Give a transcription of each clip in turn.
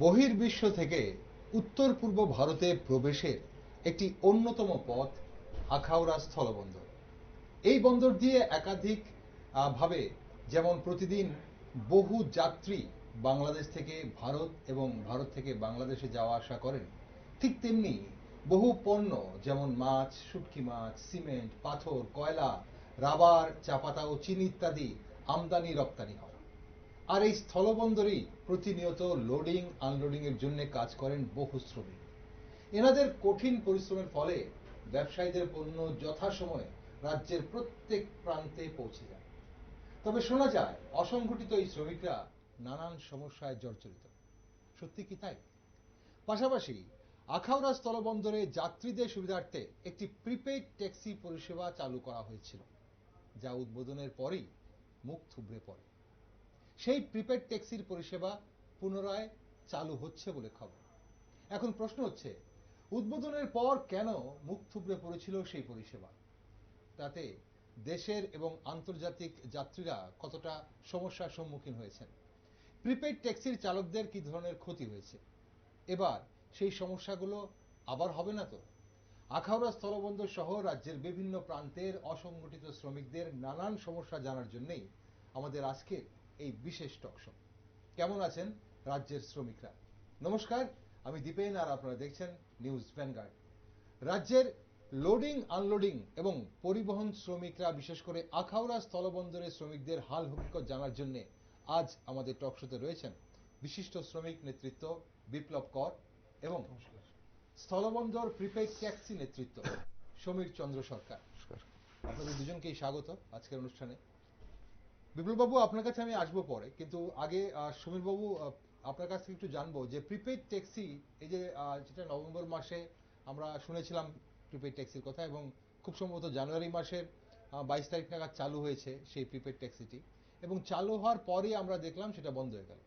বহির্বিশ্ব থেকে উত্তর পূর্ব ভারতে প্রবেশের একটি অন্যতম পথ আখাউড়া স্থলবন্দর। এই বন্দর দিয়ে একাধিক ভাবে যেমন প্রতিদিন বহু যাত্রী বাংলাদেশ থেকে ভারত এবং ভারত থেকে বাংলাদেশে যাওয়া আসা করেন, ঠিক তেমনি বহু পণ্য যেমন মাছ, শুটকি মাছ, সিমেন্ট, পাথর, কয়লা, রাবার, চা পাতা ও চিনি ইত্যাদি আমদানি রপ্তানি হয়। আর এই স্থলবন্দরেই প্রতিনিয়ত লোডিং আনলোডিং এর জন্য কাজ করেন বহু শ্রমিক। এনাদের কঠিন পরিশ্রমের ফলে ব্যবসায়ীদের পণ্য যথাসময়ে রাজ্যের প্রত্যেক প্রান্তে পৌঁছে যায়। তবে শোনা যায় অসংগঠিত এই শ্রমিকরা নানান সমস্যায় জর্জরিত। সত্যি কি তাই? পাশাপাশি আখাউড়া স্থলবন্দরে যাত্রীদের সুবিধার্থে একটি প্রিপেইড ট্যাক্সি পরিষেবা চালু করা হয়েছিল, যা উদ্বোধনের পরেই মুখ থুবড়ে পড়ে। সেই প্রিপেড ট্যাক্সির পরিষেবা পুনরায় চালু হচ্ছে বলে খবর। এখন প্রশ্ন হচ্ছে, উদ্বোধনের পর কেন মুখ থুবড়ে পড়েছিল সেই পরিষেবা? তাতে দেশের এবং আন্তর্জাতিক যাত্রীরা কতটা সমস্যার সম্মুখীন হয়েছেন? প্রিপেড ট্যাক্সির চালকদের কি ধরনের ক্ষতি হয়েছে? এবার সেই সমস্যাগুলো আবার হবে না তো? আখাউড়া স্থলবন্দর সহ রাজ্যের বিভিন্ন প্রান্তের অসংগঠিত শ্রমিকদের নানান সমস্যা জানার জন্যই আমাদের আজকের এই বিশেষ টকশো। কেমন আছেন রাজ্যের শ্রমিকরা? নমস্কার, আমি দীপেন আর আপনারা দেখছেন নিউজ ভ্যানগার্ড। রাজ্যের লোডিং আনলোডিং এবং পরিবহন শ্রমিকরা, বিশেষ করে আখাউড়া স্থলবন্দরের শ্রমিকদের হাল হকিকত জানার জন্য আজ আমাদের টকশোতে রয়েছেন বিশিষ্ট শ্রমিক নেতৃত্ব বিপ্লব কর এবং স্থলবন্দর প্রিপেড ট্যাক্সি নেতৃত্ব সমীর চন্দ্র সরকার। আপনাদের দুজনকেই স্বাগত আজকের অনুষ্ঠানে। বিপ্লববাবু, আপনার কাছে আমি আসবো পরে, কিন্তু আগে সমীরবাবু, আপনার কাছ থেকে একটু জানবো যে প্রিপেড ট্যাক্সি, এই যে যেটা নভেম্বর মাসে আমরা শুনেছিলাম প্রিপেড ট্যাক্সির কথা, এবং খুব সম্ভবত জানুয়ারি মাসের 22 তারিখ নাগাদ চালু হয়েছে সেই প্রিপেড ট্যাক্সিটি, এবং চালু হওয়ার পরে আমরা দেখলাম সেটা বন্ধ হয়ে গেল।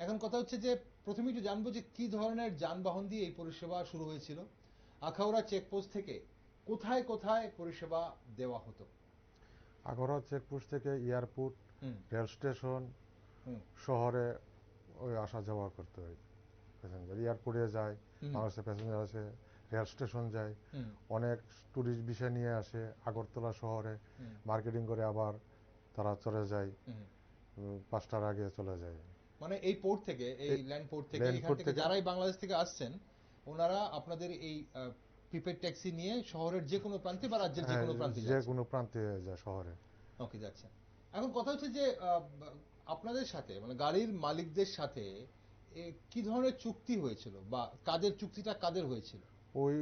এখন কথা হচ্ছে যে প্রথমে একটু জানবো যে কি ধরনের যানবাহন দিয়ে এই পরিষেবা শুরু হয়েছিল, আখাউড়া চেকপোস্ট থেকে কোথায় কোথায় পরিষেবা দেওয়া হতো? আখাউড়া চেকপোস্ট থেকে এয়ারপোর্ট, রেল স্টেশন, হুম শহরে ওই আসা যাওয়া করতে হয় প্যাসেঞ্জার। এয়ারপোর্টে যায়, বাংলাদেশের প্যাসেঞ্জার আসে, রেল স্টেশন যায়, অনেক ট্যুরিস্ট ভিসা নিয়ে আসে আগরতলা শহরে, মার্কেটিং করে আবার তারা চলে যায়, 5টার আগে চলে যায়। মানে এই পোর্ট থেকে, এই ল্যান্ড পোর্ট থেকে, এখান থেকে যারাই বাংলাদেশ থেকে আসছেন ওনারা আপনাদের এই প্রিপেড ট্যাক্সি নিয়ে শহরের যে কোনো প্রান্তে বা রাজ্যের যে কোনো প্রান্তে যে যাচ্ছেন? কোনো প্রান্তে যায় শহরে। ওকে, যাচ্ছেন। এখন কথা হচ্ছে যে আপনাদের সাথে, মানে গাড়ির মালিকদের সাথে কি ধরনের চুক্তি হয়েছিল, বা কাদের চুক্তিটা কাদের হয়েছিল? ওই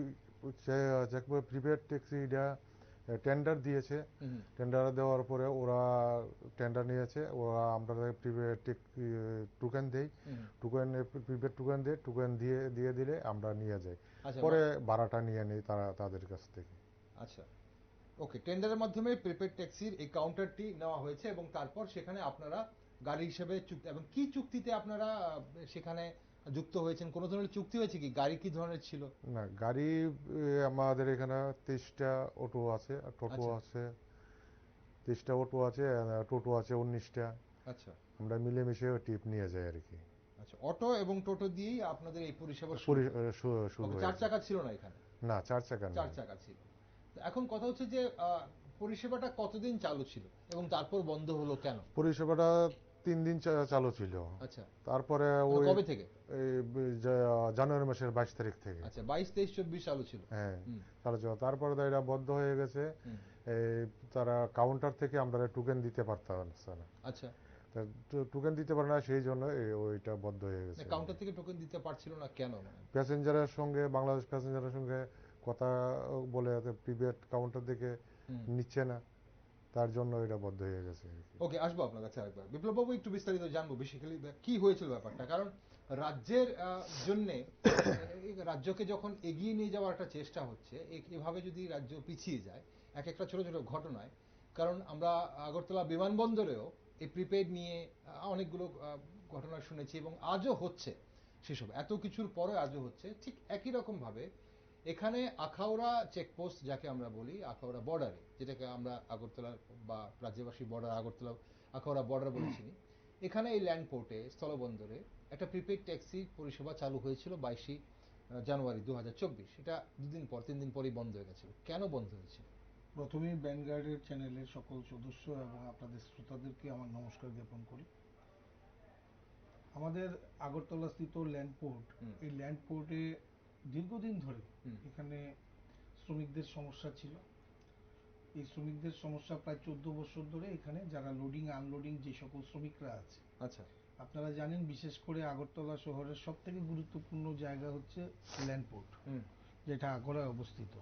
প্রিপেড ট্যাক্সিটা টেন্ডার দিয়েছে, টেন্ডার দেওয়ার পরে ওরা টেন্ডার নিয়েছে, ওরা আমরা প্রিপেড টোকেন দেই, টোকেন প্রিপেড টোকেন দেয়, টোকেন দিয়ে দিলে আমরা নিয়ে যাই, পরে ভাড়াটা নিয়ে নিই তারা তাদের কাছ থেকে। আচ্ছা, ওকে, টেন্ডারের মাধ্যমে প্রিপেড ট্যাক্সির এই কাউন্টারটি নেওয়া হয়েছে এবং তারপর সেখানে আপনারা গাড়ি হিসেবে চুক্তি, এবং কি চুক্তিতে আপনারা সেখানে যুক্ত হয়েছেন? কোনো ধরনের চুক্তি হয়েছে কি? গাড়ি কি ধরনের ছিল? না, গাড়ি আমাদের এখানে 23টা অটো আছে, টোটো আছে, 23টা অটো আছে, টোটো আছে 19টা। আচ্ছা, আমরা মিলেমিশে টিপ নিয়ে যাই আর কি। আচ্ছা, অটো এবং টোটো দিয়েই আপনাদের এই পরিষেবা শুরু? চার চাকা ছিল না এখানে? না, 4 চাকা না, 4 চাকা ছিল। এখন কথা হচ্ছে যে পরিষেবাটা কতদিন চালু ছিল এবং তারপর বন্ধ হলো কেন? পরিষেবাটা 3 দিন চালু ছিল। আচ্ছা, তারপরে ওই কবে থেকে? জানুয়ারি মাসের 22 তারিখ থেকে। আচ্ছা, 22, 23, 24 চালু ছিল। হ্যাঁ, চালু ছিল। তারপরে এটা বন্ধ হয়ে গেছে। তারা কাউন্টার থেকে আমরা টোকেন দিতে পারতাম না। আচ্ছা, টোকেন দিতে পারে না, সেই জন্য ওইটা বন্ধ হয়ে গেছে। কাউন্টার থেকে টোকেন দিতে পারছিল না কেন? প্যাসেঞ্জারের সঙ্গে, বাংলাদেশ প্যাসেঞ্জারের সঙ্গে কথা বলে প্রিপেড কাউন্টার থেকে নিচ্ছে না, তার জন্য এটা বন্ধ হয়ে গেছে। ওকে, আসবো আপনার কাছে আরেকবার। বিপ্লববাবু, একটু বিস্তারিত জানবো বেসিক্যালি কি হয়েছিল ব্যাপারটা, কারণ রাজ্যের জন্য রাজ্যকে যখন এগিয়ে নিয়ে যাওয়ার একটা চেষ্টা হচ্ছে, এভাবে যদি রাজ্য পিছিয়ে যায় এক একটা ছোট ছোট ঘটনায়, কারণ আমরা আগরতলা বিমানবন্দরেও এই প্রিপেড নিয়ে অনেকগুলো ঘটনা শুনেছি এবং আজও হচ্ছে, সেসব এত কিছুর পরে আজও হচ্ছে, ঠিক একই রকম ভাবে এখানে আখাউড়া চেকপোস্ট, যাকে আমরা বলি আখাউড়া বর্ডারে, যেটাকে আমরা আগরতলার বা রাজ্যবাসী বর্ডার আগরতলা আখাউড়া বর্ডার বলে চিনি, এখানে এই ল্যান্ড পোর্টে, স্থলবন্দরে একটা প্রিপেড ট্যাক্সি পরিষেবা চালু হয়েছিল 22 জানুয়ারি 2024, এটা 2 দিন পর 3 দিন পরেই বন্ধ হয়ে গেছিল। কেন বন্ধ হয়েছে? প্রথমেই ভ্যানগার্ডের চ্যানেলের সকল সদস্য এবং আপনাদের শ্রোতাদেরকে আমার নমস্কার জ্ঞাপন করি। আমাদের আগরতলাস্থিত ল্যান্ড পোর্ট, এই ল্যান্ড পোর্টে দীর্ঘদিন ধরে এখানে শ্রমিকদের সমস্যা ছিল। এই শ্রমিকদের সমস্যা প্রায় 14 বছর ধরে এখানে যারা লোডিং আনলোডিং যে সকল শ্রমিকরা আছে, আচ্ছা, আপনারা জানেন বিশেষ করে আগরতলা শহরের সব থেকে গুরুত্বপূর্ণ জায়গা হচ্ছে ল্যান্ড পোর্ট, যেটা আগরায় অবস্থিত,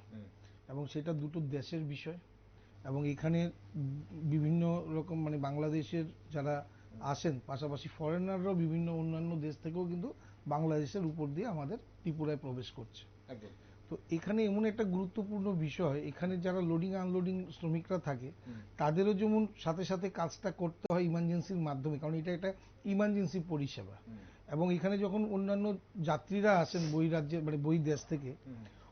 এবং সেটা দুটো দেশের বিষয়। এবং এখানে বিভিন্ন রকম মানে বাংলাদেশের যারা আসেন, পাশাপাশি ফরেনাররাও বিভিন্ন অন্যান্য দেশ থেকেও কিন্তু বাংলাদেশের উপর দিয়ে আমাদের ত্রিপুরায় প্রবেশ করছে। একদম। তো এখানে এমন একটা গুরুত্বপূর্ণ বিষয়, এখানে যারা লোডিং আনলোডিং শ্রমিকরা থাকে তাদেরও যেমন সাথে সাথে কাজটা করতে হয় ইমার্জেন্সির মাধ্যমে, কারণ এটা একটা ইমার্জেন্সি পরিষেবা। এবং এখানে যখন অন্যান্য যাত্রীরা আসেন বহিরাজ্যে মানে বহির্দেশ থেকে,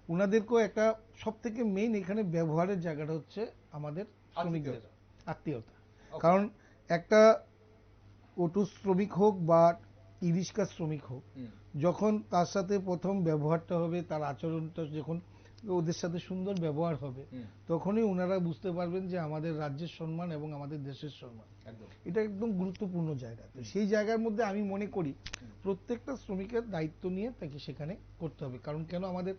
ওনাদেরকেও একটা সব থেকে মেইন এখানে ব্যবহারের জায়গাটা হচ্ছে আমাদের শ্রমিকদের আত্মীয়তা। কারণ একটা অটো শ্রমিক হোক বা ই-রিক্সা শ্রমিক হোক, যখন তার সাথে প্রথম ব্যবহারটা হবে, তার আচরণটা যখন ওদের সাথে সুন্দর ব্যবহার হবে, তখনই ওনারা বুঝতে পারবেন যে আমাদের রাজ্যের সম্মান এবং আমাদের দেশের সম্মান। এটা একদম গুরুত্বপূর্ণ জায়গা। তো সেই জায়গার মধ্যে আমি মনে করি প্রত্যেকটা শ্রমিকের দায়িত্ব নিয়ে তাকে সেখানে করতে হবে। কারণ কেন, আমাদের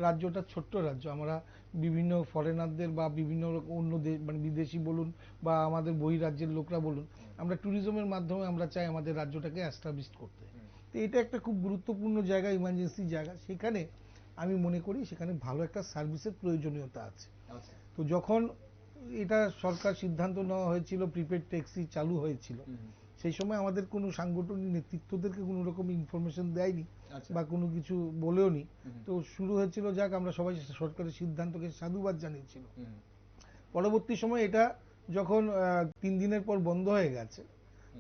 রাজ্যটা ছোট্ট রাজ্য, আমরা বিভিন্ন ফরেনারদের বা বিভিন্ন অন্য মানে বিদেশি বলুন বা আমাদের বহিরাজ্যের লোকরা বলুন, আমরা ট্যুরিজমের মাধ্যমে আমরা চাই আমাদের রাজ্যটাকে এস্টাবলিশ করতে। তো এটা একটা খুব গুরুত্বপূর্ণ জায়গা, ইমার্জেন্সি জায়গা। সেখানে আমি মনে করি সেখানে ভালো একটা সার্ভিসের প্রয়োজনীয়তা আছে। তো যখন এটা সরকার সিদ্ধান্ত নেওয়া হয়েছিল, প্রিপেড ট্যাক্সি চালু হয়েছিল, সেই সময় আমাদের কোনো সাংগঠনিক নেতৃত্বদেরকে কোনো রকম ইনফরমেশন দেয়নি বা কোনো কিছু বলেও নি। তো শুরু হয়েছিল, যাক আমরা সবাই সরকারের সিদ্ধান্তকে সাধুবাদ জানিয়েছিল। পরবর্তী সময় এটা যখন 3 দিনের পর বন্ধ হয়ে গেছে,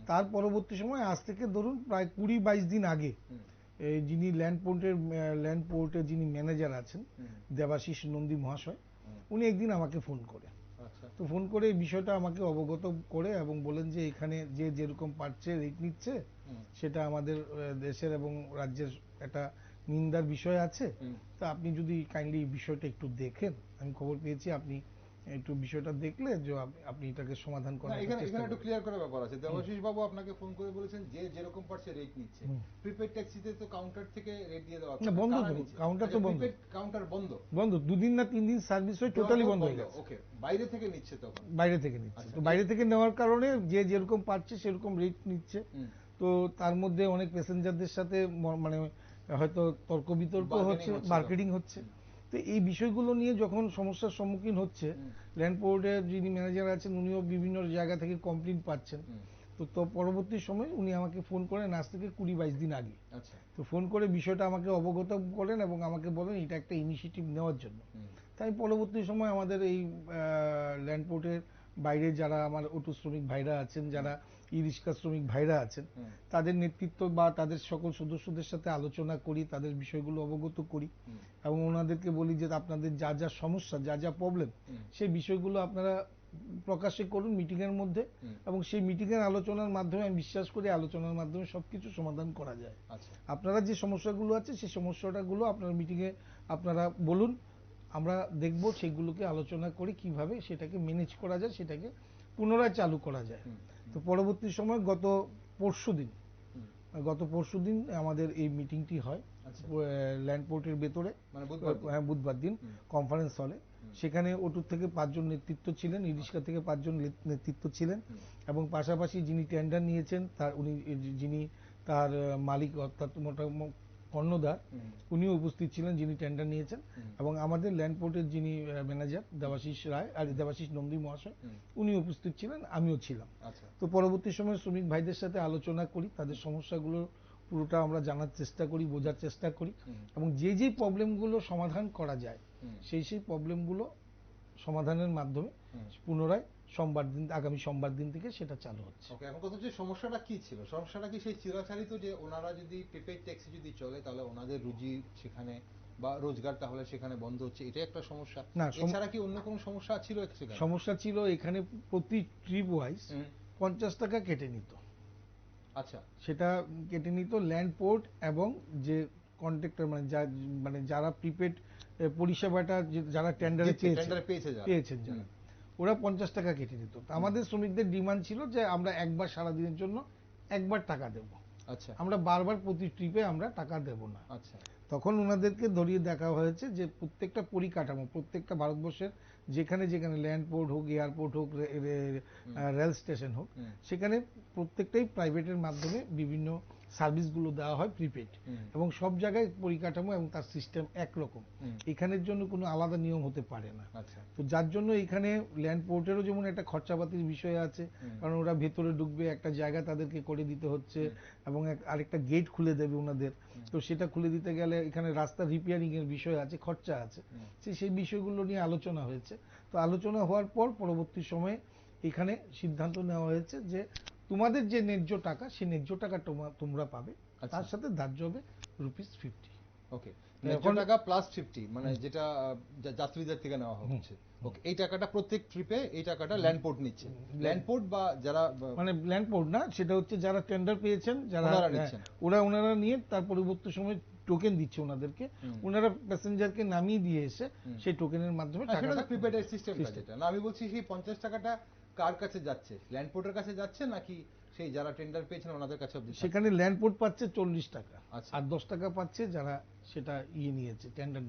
তার পরবর্তী সময় আজ থেকে ধরুন প্রায় 20-22 দিন আগে যিনি ল্যান্ড পোর্টের যিনি ম্যানেজার আছেন দেবাশিস নন্দী মহাশয়, উনি একদিন আমাকে ফোন করে, তো ফোন করে এই বিষয়টা আমাকে অবগত করে এবং বলেন যে এখানে যে যেরকম পারছে রেট নিচ্ছে, সেটা আমাদের দেশের এবং রাজ্যের একটা নিন্দার বিষয় আছে। তা আপনি যদি কাইন্ডলি এই বিষয়টা একটু দেখেন, আমি খবর পেয়েছি আপনি একটু বিষয়টা দেখলে যে আপনি এটাকে সমাধান করার এখানে একটু ক্লিয়ার করার ব্যাপার আছে। দেবাশিস বাবু আপনাকে ফোন করে বলেছেন যে যেরকম পারছে রেট নিচ্ছে। প্রিপেড ট্যাক্সিতে তো কাউন্টার থেকে রেট দিয়ে দেওয়া না, বন্ধ তো, কাউন্টার তো বন্ধ, কাউন্টার বন্ধ 2 দিন না 3 দিন সার্ভিস হয়, টোটালি বন্ধ হয়ে গেছে। ওকে, বাইরে থেকে নিচ্ছে তখন? বাইরে থেকে নিচ্ছে। তো বাইরে থেকে নেওয়ার কারণে যে যেরকম পারছে সেরকম রেট নিচ্ছে। তো তার মধ্যে অনেক প্যাসেঞ্জারদের সাথে মানে হয়তো তর্ক বিতর্ক হচ্ছে, মার্কেটিং হচ্ছে। তো এই বিষয়গুলো নিয়ে যখন সমস্যার সম্মুখীন হচ্ছে, ল্যান্ড পোর্টের যিনি ম্যানেজার আছেন উনিও বিভিন্ন জায়গা থেকে কমপ্লেইন পাচ্ছেন। তো পরবর্তী সময় উনি আমাকে ফোন করেন আজ থেকে 20-22 দিন আগে। তো ফোন করে বিষয়টা আমাকে অবগত করেন এবং আমাকে বলেন এটা একটা ইনিশিয়েটিভ নেওয়ার জন্য। তাই পরবর্তী সময় আমাদের এই ল্যান্ড পোর্টের বাইরে যারা আমার অটো শ্রমিক ভাইরা আছেন, যারা ই-রিক্সা শ্রমিক ভাইরা আছেন, তাদের নেতৃত্ব বা তাদের সকল সদস্যদের সাথে আলোচনা করি, তাদের বিষয়গুলো অবগত করি এবং ওনাদেরকে বলি যে আপনাদের যা যা সমস্যা, যা যা প্রবলেম, সেই বিষয়গুলো আপনারা প্রকাশে করুন মিটিং এর মধ্যে, এবং সেই মিটিং এর আলোচনার মাধ্যমে আমি বিশ্বাস করি আলোচনার মাধ্যমে সবকিছু সমাধান করা যায়। আপনারা যে সমস্যাগুলো আছে সেই সমস্যাগুলো আপনারা মিটিং এ আপনারা বলুন, আমরা দেখব সেগুলোকে আলোচনা করি কিভাবে সেটাকে ম্যানেজ করা যায়, সেটাকে পুনরায় চালু করা যায়। তো পরবর্তী সময় গত পরশুদিন আমাদের এই মিটিংটি হয় ল্যান্ড পোর্টের ভেতরে, বুধবার দিন কনফারেন্স হলে। সেখানে অটুর থেকে 5 জন নেতৃত্ব ছিলেন, ই-রিক্সা থেকে 5 জন নেতৃত্ব ছিলেন, এবং পাশাপাশি যিনি টেন্ডার নিয়েছেন যিনি তার মালিক অর্থাৎ কর্ণধার, উনিও উপস্থিত ছিলেন যিনি টেন্ডার নিয়েছেন, এবং আমাদের ল্যান্ড পোর্টের যিনি ম্যানেজার দেবাশিস নন্দী মহাশয়, উনি উপস্থিত ছিলেন, আমিও ছিলাম। তো পরবর্তী সময় শ্রমিক ভাইদের সাথে আলোচনা করি, তাদের সমস্যাগুলো পুরোটা আমরা জানার চেষ্টা করি, বোঝার চেষ্টা করি, এবং যে যে প্রবলেমগুলো সমাধান করা যায় সেই প্রবলেমগুলো সমাধানের মাধ্যমে পুনরায় আগামী সোমবার দিন থেকে সেটা চালু হচ্ছে। এখন কথা হচ্ছে সমস্যাটা কি ছিল? সমস্যাটা কি সেই চিরাচরিত যে ওনারা যদি প্রিপেড ট্যাক্সি যদি চলে তাহলে ওনাদের রুজি সেখানে বা রোজগার তাহলে সেখানে বন্ধ হচ্ছে, এটা একটা সমস্যা? না, এছাড়া কি অন্য কোনো সমস্যা ছিল? সমস্যা ছিল এখানে প্রতি ট্রিপ ওয়াইজ 50 টাকা কেটে নিত। আচ্ছা, সেটা কেটে নিত ল্যান্ড পোর্ট এবং যে কন্ট্রাক্টর মানে যারা প্রিপেড পরিষেবাটা যারা টেন্ডারে পেয়েছে যারা, পেয়েছেন যারা, ওরা 50 টাকা কেটে নিত। তো আমাদের শ্রমিকদের ডিমান্ড ছিল যে আমরা একবার সারাদিনের জন্য একবার টাকা দেব, আচ্ছা আমরা বারবার প্রতি ট্রিপে আমরা টাকা দেব না। আচ্ছা, তখন ওনাদেরকে ধরিয়ে দেখা হয়েছে যে প্রত্যেকটা পরিকাঠামো, প্রত্যেকটা ভারতবর্ষের যেখানে যেখানে ল্যান্ড পোর্ট হোক, এয়ারপোর্ট হোক, রেল স্টেশন হোক, সেখানে প্রত্যেকটাই প্রাইভেটের মাধ্যমে বিভিন্ন সার্ভিসগুলো দেওয়া হয় প্রিপেড, এবং সব জায়গায় পরিকাঠামো এবং তার সিস্টেম একরকম, এখানের জন্য কোনো আলাদা নিয়ম হতে পারে না। আচ্ছা, তো যার জন্য এখানে ল্যান্ড পোর্টেরও যেমন একটা খরচাপাতির বিষয় আছে, কারণ ওরা ভেতরে ঢুকবে, একটা জায়গা তাদেরকে করে দিতে হচ্ছে, এবং আরেকটা গেট খুলে দেবে ওনাদের, তো সেটা খুলে দিতে গেলে এখানে রাস্তা রিপেয়ারিং এর বিষয় আছে, খরচা আছে, সেই বিষয়গুলো নিয়ে আলোচনা হয়েছে। তো আলোচনা হওয়ার পর পরবর্তী সময়ে এখানে সিদ্ধান্ত নেওয়া হয়েছে যে তোমাদের যে ন্যায্য টাকা, সেই ন্যায্য টাকা তোমরা পাবে, তার সাথে ধার্য হবে ₹50। ওকে, ন্যায্য টাকা প্লাস 50, মানে যেটা যাত্রীদের থেকে নেওয়া হচ্ছে। ওকে, এই টাকাটা প্রত্যেক ট্রিপে এই টাকাটা ল্যান্ড পোর্ট নিচ্ছে, ল্যান্ড পোর্ট বা যারা মানে ল্যান্ড পোর্ট না, সেটা হচ্ছে যারা টেন্ডার পেয়েছেন, যারা ওনারা নিয়ে তার পরবর্তী সময় টোকেন দিচ্ছে ওনাদেরকে, ওনারা প্যাসেঞ্জারকে নামিয়ে দিয়ে এসে সেই টোকেনের মাধ্যমে টাকাটা প্রিপেড সিস্টেমটা যেটা না, আমি বলছি সেই 50 টাকাটা কার কাছে যাচ্ছে, ল্যান্ড পোর্টের কাছে যাচ্ছে নাকি সেই যারা টেন্ডার পেয়েছেন ওনাদের কাছে অবধি? সেখানে ল্যান্ড পোর্ট পাচ্ছে 40 টাকা, আচ্ছা, আর 10 টাকা পাচ্ছে যারা সেটা নিয়েছে, টেন্ডার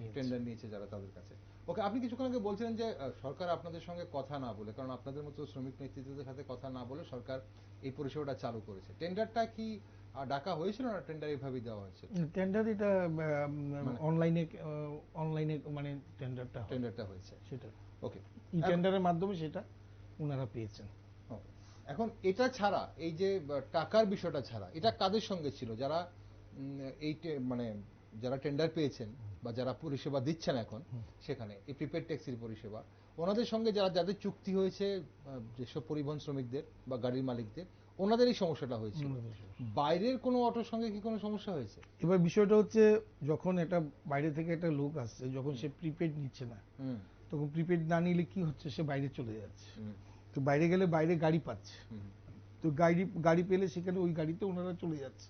নিয়েছে যারা, তাদের কাছে। ওকে, আপনি কিছুক্ষণ আগে বলছিলেন যে সরকার আপনাদের সঙ্গে কথা না বলে, কারণ আপনাদের মতো শ্রমিক নেতৃত্বদের সাথে কথা না বলে সরকার এই পরিষেবাটা চালু করেছে। টেন্ডারটা কি ডাকা হয়েছিল না টেন্ডার এইভাবেই দেওয়া হয়েছে? টেন্ডার এটা অনলাইনে মানে টেন্ডারটা হয়েছে, সেটা ওকে, ই টেন্ডারের মাধ্যমে সেটা ওনারা পেয়েছেন। এখন এটা ছাড়া, এই যে টাকার বিষয়টা ছাড়া, এটা কাদের সঙ্গে ছিল? যারা এই মানে যারা টেন্ডার পেয়েছেন বা যারা পরিষেবা দিচ্ছেন এখন সেখানে এই প্রিপেড ট্যাক্সির পরিষেবা, ওনাদের সঙ্গে যাদের চুক্তি হয়েছে, যেসব পরিবহন শ্রমিকদের বা গাড়ির মালিকদের, ওনাদের এই সমস্যাটা হয়েছিল। বাইরের কোনো অটোর সঙ্গে কি কোনো সমস্যা হয়েছে? এবার বিষয়টা হচ্ছে, যখন একটা বাইরে থেকে একটা লোক আসছে, যখন সে প্রিপেড নিচ্ছে না, তখন প্রিপেড না নিলে কি হচ্ছে, সে বাইরে চলে যাচ্ছে। তো বাইরে গেলে বাইরে গাড়ি পাচ্ছে, তো গাড়ি পেলে সেখানে ওই গাড়িতে ওনারা চলে যাচ্ছে।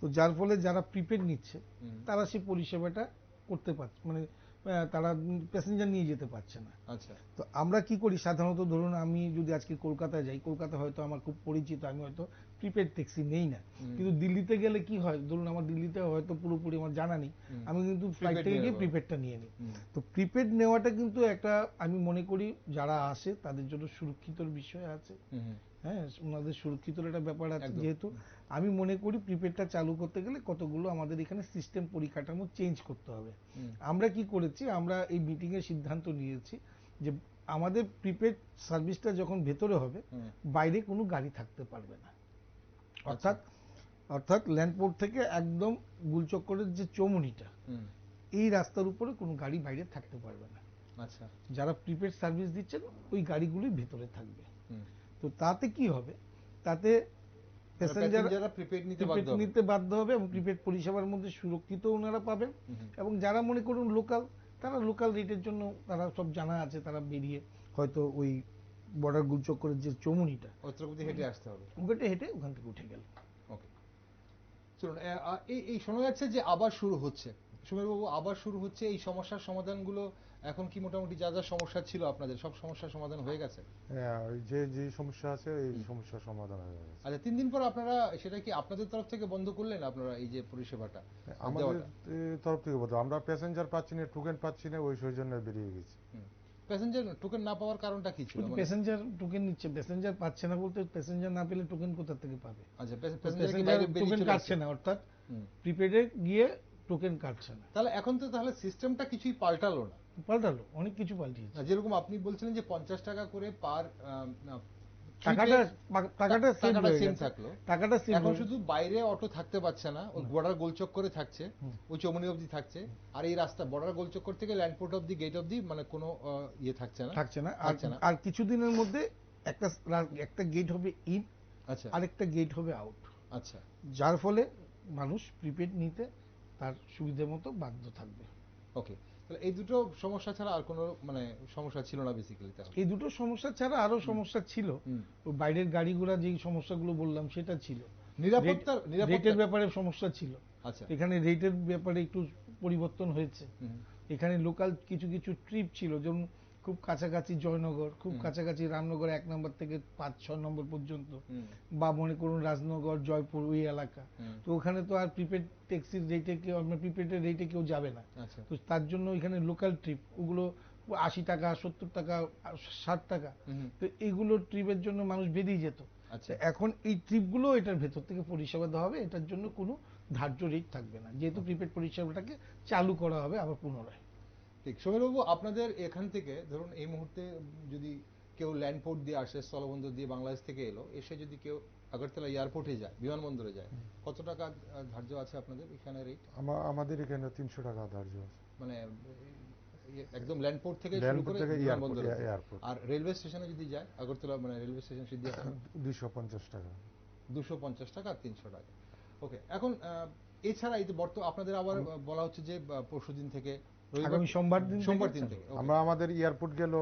তো যার ফলে যারা প্রিপেড নিচ্ছে তারা সেই পরিষেবাটা করতে পারছে, মানে তারা প্যাসেঞ্জার নিয়ে যেতে পারছে না। আচ্ছা, তো আমরা কি করি সাধারণত, ধরুন আমি যদি আজকে কলকাতায় যাই, কলকাতা হয়তো আমার খুব পরিচিত, আমি হয়তো প্রিপেড ট্যাক্সি নেই না, কিন্তু দিল্লিতে গেলে কি হয়, ধরুন আমার দিল্লিতে হয়তো পুরোপুরি আমার জানা নেই, আমি কিন্তু ফ্লাইট থেকে গিয়ে প্রিপেডটা নিয়ে নিই। তো প্রিপেড নেওয়াটা কিন্তু একটা, আমি মনে করি যারা আসে তাদের জন্য সুরক্ষিতর বিষয় আছে, হ্যাঁ, ওনাদের সুরক্ষিতর একটা ব্যাপার আছে। যেহেতু আমি মনে করি প্রিপেডটা চালু করতে গেলে কতগুলো আমাদের এখানে সিস্টেম পরিকাঠামো চেঞ্জ করতে হবে। আমরা কি করেছি, আমরা এই মিটিং এ সিদ্ধান্ত নিয়েছি যে আমাদের প্রিপেড সার্ভিসটা যখন ভেতরে হবে, বাইরে কোনো গাড়ি থাকতে পারবে না। অর্থাৎ ল্যান্ডপোর্ট থেকে একদম গুলচক্করের যে চৌমুনিটা, এই রাস্তার উপরে কোনো গাড়ি বাইরে থাকতে পারবে না। আচ্ছা, যারা প্রিপেড সার্ভিস দিচ্ছেন ওই গাড়িগুলি ভেতরে থাকবে। তো তাতে কি হবে, তাতে প্যাসেঞ্জাররা প্রিপেড নিতে বাধ্য হবে, এবং প্রিপেড পরিষেবার মধ্যে সুরক্ষিত ওনারা পাবেন, এবং যারা মনে করুন লোকাল, তারা লোকাল রেটের জন্য, তারা সব জানা আছে, তারা বেরিয়ে হয়তো ওই বর্ডার গুলচক্করের যে চৌমুনিটা, হেঁটে আসতে হবে, হেঁটে ওখান থেকে উঠে গেল। ওকে, চলুন, এই শোনা যাচ্ছে যে আবার শুরু হচ্ছে, সুমেরবাবু আবার শুরু হচ্ছে, এই সমস্যার সমাধানগুলো এখন কি মোটামুটি যা যা সমস্যা ছিল আপনাদের সব সমস্যার সমাধান হয়ে গেছে? হ্যাঁ, যে সমস্যা আছে এই সমস্যার সমাধান হয়ে গেছে। আচ্ছা, 3 দিন পর আপনারা সেটা কি আপনাদের তরফ থেকে বন্ধ করলেন, আপনারা এই যে পরিষেবাটা? আমাদের তরফ থেকে বলতে, আমরা প্যাসেঞ্জার পাচ্ছি না, টোকেন পাচ্ছি না, ওই জন্য বেরিয়ে গেছি। প্যাসেঞ্জার টোকেন না পাওয়ার কারণটা কি ছিল? প্যাসেঞ্জার টোকেন নিচ্ছে, প্যাসেঞ্জার পাচ্ছে না বলতে, প্যাসেঞ্জার না পেলে টোকেন কোথা থেকে পাবে? আচ্ছা, প্যাসেঞ্জার টোকেন কাটছে না, অর্থাৎ প্রিপেডে গিয়ে টোকেন কাটছে না। তাহলে এখন তো সিস্টেমটা কিছুই পাল্টালো না? পাল্টালো, অনেক কিছু পাল্টিয়েছে। যেরকম আপনি বলছিলেন যে 50 টাকা করে পার টাকাটা থাকলো, এখন শুধু বাইরে অটো থাকতে পারছে না, ওই বর্ডার গোলচক্করে থাকছে, ওই চৌমুনি অবধি থাকছে, আর এই রাস্তা বর্ডার গোলচক্কর থেকে ল্যান্ডপোর্ট অবধি, গেট অবধি, মানে কোনো ইয়ে থাকছে না। আর কিছুদিনের মধ্যে একটা গেট হবে ইন, আচ্ছা, আরেকটা গেট হবে আউট। আচ্ছা, যার ফলে মানুষ প্রিপেড নিতে তার সুবিধা মতো বাধ্য থাকবে। ওকে, তাহলে এই দুটো সমস্যা ছাড়া আর কোনো মানে সমস্যা ছিল না বেসিক্যালি? এই দুটো সমস্যা ছাড়া আরো সমস্যা ছিল, বাইরের গাড়িগুলা যেই সমস্যাগুলো বললাম সেটা ছিল। রেটের ব্যাপারে সমস্যা ছিল। আচ্ছা। এখানে রেটের ব্যাপারে একটু পরিবর্তন হয়েছে। এখানে লোকাল কিছু কিছু ট্রিপ ছিল, যেমন খুব কাছাকাছি জয়নগর, খুব কাছাকাছি রামনগর 1 নম্বর থেকে 5-6 নম্বর পর্যন্ত, বা মনে করুন রাজনগর, জয়পুর, ওই এলাকা। তো ওখানে তো আর প্রিপেড ট্যাক্সির রেটে কেউ, প্রিপেডের রেটে কেউ যাবে না। তো তার জন্য এখানে লোকাল ট্রিপ, ওগুলো 80 টাকা, 70 টাকা, 60 টাকা, তো এইগুলো ট্রিপের জন্য মানুষ বেরিয়ে যেত। এখন এই ট্রিপগুলো এটার ভেতর থেকে পরিষেবা দেওয়া হবে, এটার জন্য কোনো ধার্য রেট থাকবে না, যেহেতু প্রিপেড পরিষেবাটাকে চালু করা হবে আবার পুনরায়। ঠিক। সমীরবাবু, আপনাদের এখান থেকে ধরুন এই মুহূর্তে যদি কেউ ল্যান্ডপোর্ট দিয়ে আসে, স্থলবন্দর দিয়ে বাংলাদেশ থেকে এলো, এসে যদি কেউ আগরতলা এয়ারপোর্টে যায়, বিমানবন্দরে যায়, কত টাকা ধার্য আছে আপনাদের এখানে রেট? আমাদের এখানে 300 টাকা ধার্য আছে, মানে একদম ল্যান্ডপোর্ট থেকে শুরু করে বিমানবন্দর। আর রেলওয়ে স্টেশনে যদি যায়, আগরতলা মানে রেলওয়ে স্টেশন সিদ্ধিয়াকান, 250 টাকা। 250 টাকা আর 300 টাকা। ওকে। এখন এছাড়া এই আপনাদের আবার বলা হচ্ছে যে পরশুদিন থেকে, আগামী সোমবার দিন থেকে আমরা আমাদের এয়ারপোর্ট গেল,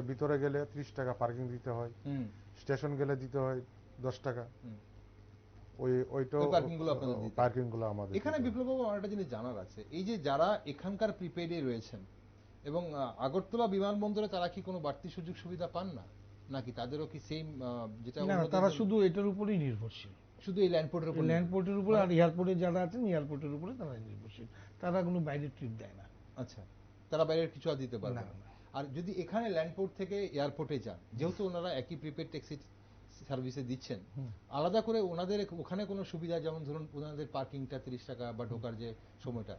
ভিতরে গেলে 30 টাকা পার্কিং দিতে হয়, স্টেশন গেলে দিতে হয় 10 টাকা। ওইটা পার্কিং গুলো আমাদের। এখানে বিপ্লববাবু, আমার একটা জিনিস জানার আছে, এই যে যারা এখানকার প্রিপেডে রয়েছেন এবং আগরতলা বিমানবন্দরে, তারা কি কোনো বাড়তি সুযোগ সুবিধা পান না, নাকি তাদেরও কি সেম যেটা? না, তারা শুধু এটার উপরেই নির্ভরশীল, শুধু এই ল্যান্ডপোর্টের উপর। আর এয়ারপোর্টে যারা আছেন, এয়ারপোর্টের উপরে তারা নির্ভরশীল, তারা কোনো বাইরের ট্রিপ দেয় না। আচ্ছা, তারা বাইরের কিছু আর দিতে পারবে না। আর যদি এখানে ল্যান্ডপোর্ট থেকে এয়ারপোর্টে যান, যেহেতু ওনারা একই প্রিপেড ট্যাক্সি সার্ভিসে দিচ্ছেন, আলাদা করে ওনাদের ওখানে কোনো সুবিধা, যেমন ধরুন ওনাদের পার্কিংটা 30 টাকা বা ঢোকার যে সময়টা,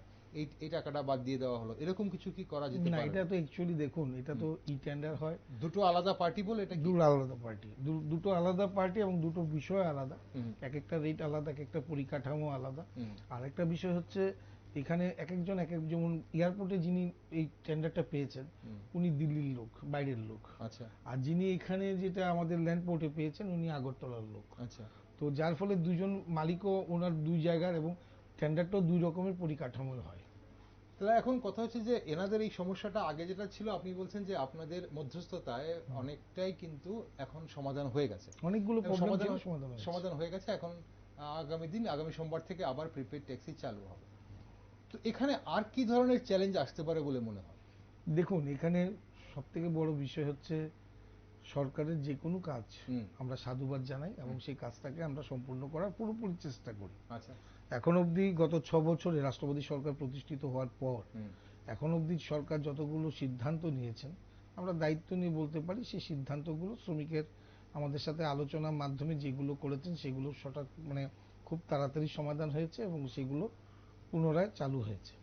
এই টাকাটা বাদ দিয়ে দেওয়া হলো, এরকম কিছু কি করা যেতে পারে? না, এটা তো অ্যাকচুয়ালি দেখুন, এটা তো ই টেন্ডার হয়, দুটো আলাদা পার্টি বলে, এটা দুটো আলাদা পার্টি এবং দুটো বিষয় আলাদা, এক একটা রেট আলাদা, এক একটা পরিকাঠামো আলাদা। আর একটা বিষয় হচ্ছে, এখানে এক একজন যেমন এয়ারপোর্টে যিনি এই টেন্ডারটা পেয়েছেন, উনি দিল্লির লোক, বাইরের লোক। আচ্ছা। আর যিনি এখানে যেটা আমাদের ল্যান্ডপোর্টে পেয়েছেন, উনি আগরতলার লোক। আচ্ছা। তো যার ফলে দুজন মালিকও ওনার দুই জায়গার, এবং টেন্ডারটাও দুই রকমের পরিকাঠামোর হয়। তাহলে এখন কথা হচ্ছে যে এনাদের এই সমস্যাটা আগে যেটা ছিল, আপনি বলছেন যে আপনাদের মধ্যস্থতায় অনেকটাই কিন্তু এখন সমাধান হয়ে গেছে, অনেকগুলো সমাধান হয়ে গেছে। এখন আগামী সোমবার থেকে আবার প্রিপেড ট্যাক্সি চালু হবে। তো এখানে আর কি ধরনের চ্যালেঞ্জ আসতে পারে বলে মনে হয়? দেখুন, এখানে সব থেকে বড় বিষয় হচ্ছে, সরকারের যে কোনো কাজ আমরা সাধুবাদ জানাই, এবং সেই কাজটাকে আমরা সম্পূর্ণ করার পুরোপুরি চেষ্টা করি। আচ্ছা। এখন অবধি গত 6 বছরে রাষ্ট্রপতি সরকার প্রতিষ্ঠিত হওয়ার পর এখন অবধি সরকার যতগুলো সিদ্ধান্ত নিয়েছেন, আমরা দায়িত্ব নিয়ে বলতে পারি, সেই সিদ্ধান্তগুলো শ্রমিকের আমাদের সাথে আলোচনার মাধ্যমে যেগুলো করেছেন, সেগুলো সঠিক, মানে খুব তাড়াতাড়ি সমাধান হয়েছে, এবং সেগুলো পুনরায় চালু হয়েছে।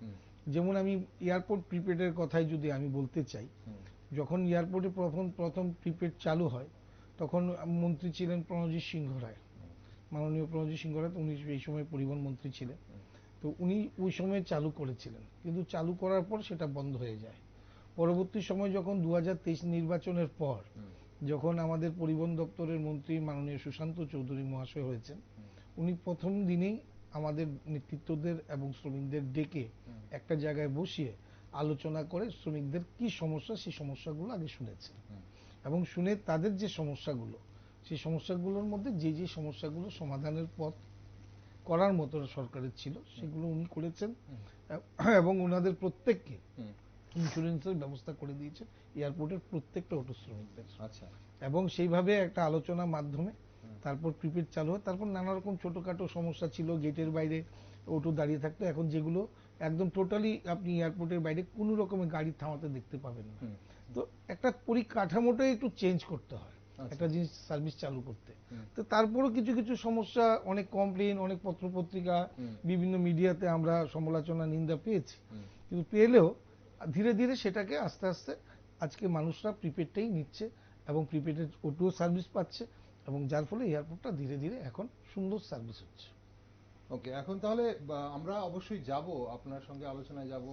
যেমন আমি এয়ারপোর্ট প্রিপেডের কথাই যদি আমি বলতে চাই, যখন এয়ারপোর্টে প্রথম প্রিপেড চালু হয়, তখন মন্ত্রী ছিলেন প্রণজিৎ সিংহ রায়, মাননীয় প্রণজিৎ সিংহ রায়, উনি এই সময় পরিবহন মন্ত্রী ছিলেন। তো উনি ওই সময় চালু করেছিলেন, কিন্তু চালু করার পর সেটা বন্ধ হয়ে যায়। পরবর্তী সময় যখন 2023 নির্বাচনের পর, যখন আমাদের পরিবহন দপ্তরের মন্ত্রী মাননীয় সুশান্ত চৌধুরী মহাশয় হয়েছেন, উনি প্রথম দিনেই আমাদের নেতৃত্বদের এবং শ্রমিকদের ডেকে একটা জায়গায় বসিয়ে আলোচনা করে শ্রমিকদের কি সমস্যা, সেই সমস্যাগুলো আগে শুনেছেন, এবং শুনে তাদের যে সমস্যাগুলো, সেই সমস্যাগুলোর মধ্যে যে সমস্যাগুলো সমাধানের পথ করার মতো সরকারের ছিল, সেগুলো উনি করেছেন, এবং ওনাদের প্রত্যেককে ইন্স্যুরেন্সের ব্যবস্থা করে দিয়েছে এয়ারপোর্টের প্রত্যেকটা অটো শ্রমিকদের। আচ্ছা। এবং সেইভাবে একটা আলোচনার মাধ্যমে তারপর প্রিপেড চালু হয়। তারপর নানা রকম ছোটখাটো সমস্যা ছিল, গেটের বাইরে অটো দাঁড়িয়ে থাকতো, এখন যেগুলো একদম টোটালি আপনি এয়ারপোর্টের বাইরে কোনো রকমের গাড়ি থামাতে দেখতে পাবেন না। তো একটা পরিকাঠামোটাই একটু চেঞ্জ করতে হয় একটা জিনিস সার্ভিস চালু করতে। তো তারপরও কিছু কিছু সমস্যা, অনেক কমপ্লেন, অনেক পত্রপত্রিকা, বিভিন্ন মিডিয়াতে আমরা সমালোচনা, নিন্দা পেয়েছি, কিন্তু পেলেও ধীরে ধীরে সেটাকে আস্তে আস্তে আজকে মানুষরা প্রিপেডটাই নিচ্ছে, এবং প্রিপেডের অটো সার্ভিস পাচ্ছে, এবং যার ফলে এয়ারপোর্টটা ধীরে ধীরে এখন সুন্দর সার্ভিস হচ্ছে। ওকে, এখন তাহলে আমরা অবশ্যই যাব, আপনার সঙ্গে আলোচনায় যাব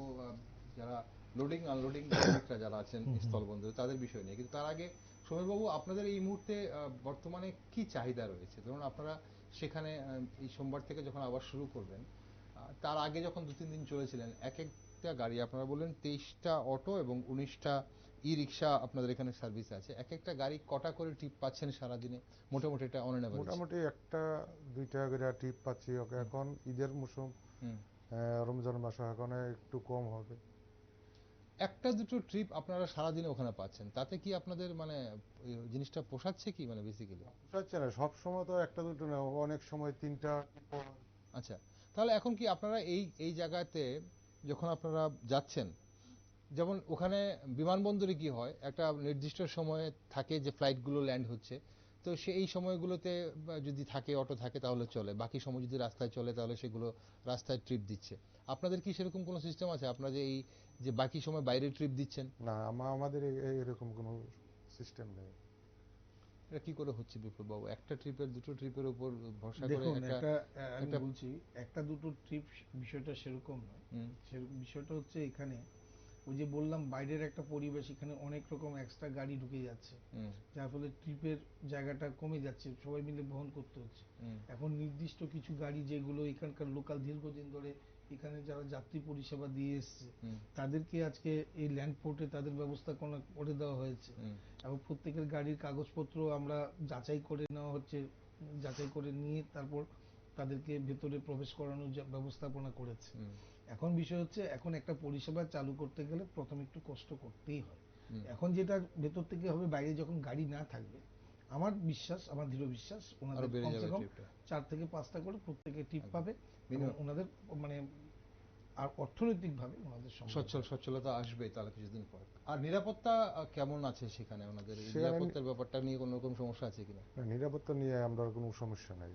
যারা লোডিং আনলোডিং শ্রমিকরা যারা আছেন স্থলবন্দরে, তাদের বিষয় নিয়ে। কিন্তু তার আগে সমীরবাবু, আপনাদের এই মুহূর্তে বর্তমানে কি চাহিদা রয়েছে? ধরুন আপনারা সেখানে এই সোমবার থেকে যখন আবার শুরু করবেন, তার আগে যখন 2-3 দিন চলেছিলেন, এক একটা গাড়ি আপনারা বললেন 23টা অটো এবং 19টা ই রিক্সা আপনাদের এখানে সার্ভিস আছে, এক একটা গাড়ি কটা করে ট্রিপ পাচ্ছেন সারাদিনে মোটামুটি, এটা অন অ্যান অ্যাভারেজ? মোটামুটি একটা দুইটা করে ট্রিপ পাচ্ছি। ওকে, এখন ঈদের মৌসুম, হুম। রমজান মাসে এখন একটু কম হবে। একটা দুটো ট্রিপ আপনারা সারাদিনে ওখানে পাচ্ছেন, তাতে কি আপনাদের মানে ওই জিনিসটা পোষাচ্ছে কি মানে বেসিক্যালি? পোষাচ্ছে না, সব সময় তো একটা দুটো না, অনেক সময় তিনটা। আচ্ছা, তাহলে এখন কি আপনারা এই এই জায়গাতে যখন আপনারা যাচ্ছেন, যেমন ওখানে বিমানবন্দরে কি হয়, একটা নির্দিষ্ট সময়ে থাকে যে ফ্লাইটগুলো ল্যান্ড হচ্ছে, তো সেই সময়গুলোতে যদি থাকে অটো থাকে তাহলে চলে, বাকি সময় যদি রাস্তায় চলে তাহলে সেগুলো রাস্তায় ট্রিপ দিচ্ছে। আপনাদের কি সেরকম কোনো সিস্টেম আছে, আপনারা এই যে বাকি সময় বাইরে ট্রিপ দিচ্ছেন? না, আমাদের এরকম কোনো সিস্টেম নেই। এটা কি করে হচ্ছে বিপ্লববাবু, একটা ট্রিপের দুটো ট্রিপের উপর ভরসা করে দেখুন, একটা আমি একটা বলছি, একটা দুটো ট্রিপ বিষয়টা সেরকম নয়। হুম, সেরকম বিষয়টা হচ্ছে এখানে ওই যে বললাম বাইরের একটা পরিবেশ, এখানে অনেক রকম এক্সট্রা গাড়ি ঢুকে যাচ্ছে, হুম, যার ফলে ট্রিপের জায়গাটা কমে যাচ্ছে, সবাই মিলে বহন করতে হচ্ছে। হুম, এখন নির্দিষ্ট কিছু গাড়ি যেগুলো এখানকার লোকাল দীর্ঘদিন ধরে এখানে যারা যাত্রী পরিষেবা দিয়ে এসছে, হুম, তাদেরকে আজকে এই ল্যান্ড পোর্টে তাদের ব্যবস্থা করে দেওয়া হয়েছে। হুম, এবং প্রত্যেকের গাড়ির কাগজপত্র আমরা যাচাই করে নেওয়া হচ্ছে, যাচাই করে নিয়ে তারপর তাদেরকে ভেতরে প্রবেশ করানোর ব্যবস্থাপনা করেছে। হুম, এখন বিষয় হচ্ছে, এখন একটা পরিষেবা চালু করতে গেলে প্রথমে একটু কষ্ট করতেই হয়। হুম। এখন যেটা ভেতর থেকে হবে, বাইরে যখন গাড়ি না থাকবে, আমার বিশ্বাস, আমার দৃঢ় বিশ্বাস, আরো ওনাদের বেড়ে কমসে যাবে কম ট্রিপটা 4 থেকে 5টা করে প্রত্যেকে টিপ একদম পাবে, এবং মিনিমাম। ওনাদের মানে আর অর্থনৈতিকভাবে ওনাদের সম্ভব হবে। সচ্ছলতা আসবে তাহলে কিছুদিন পর। আর নিরাপত্তা কেমন আছে সেখানে, ওনাদের এই সেখানে নিরাপত্তার ব্যাপারটা নিয়ে কোনো রকম সমস্যা আছে কিনা? না, নিরাপত্তা নিয়ে আমরা কোনো সমস্যা নাই,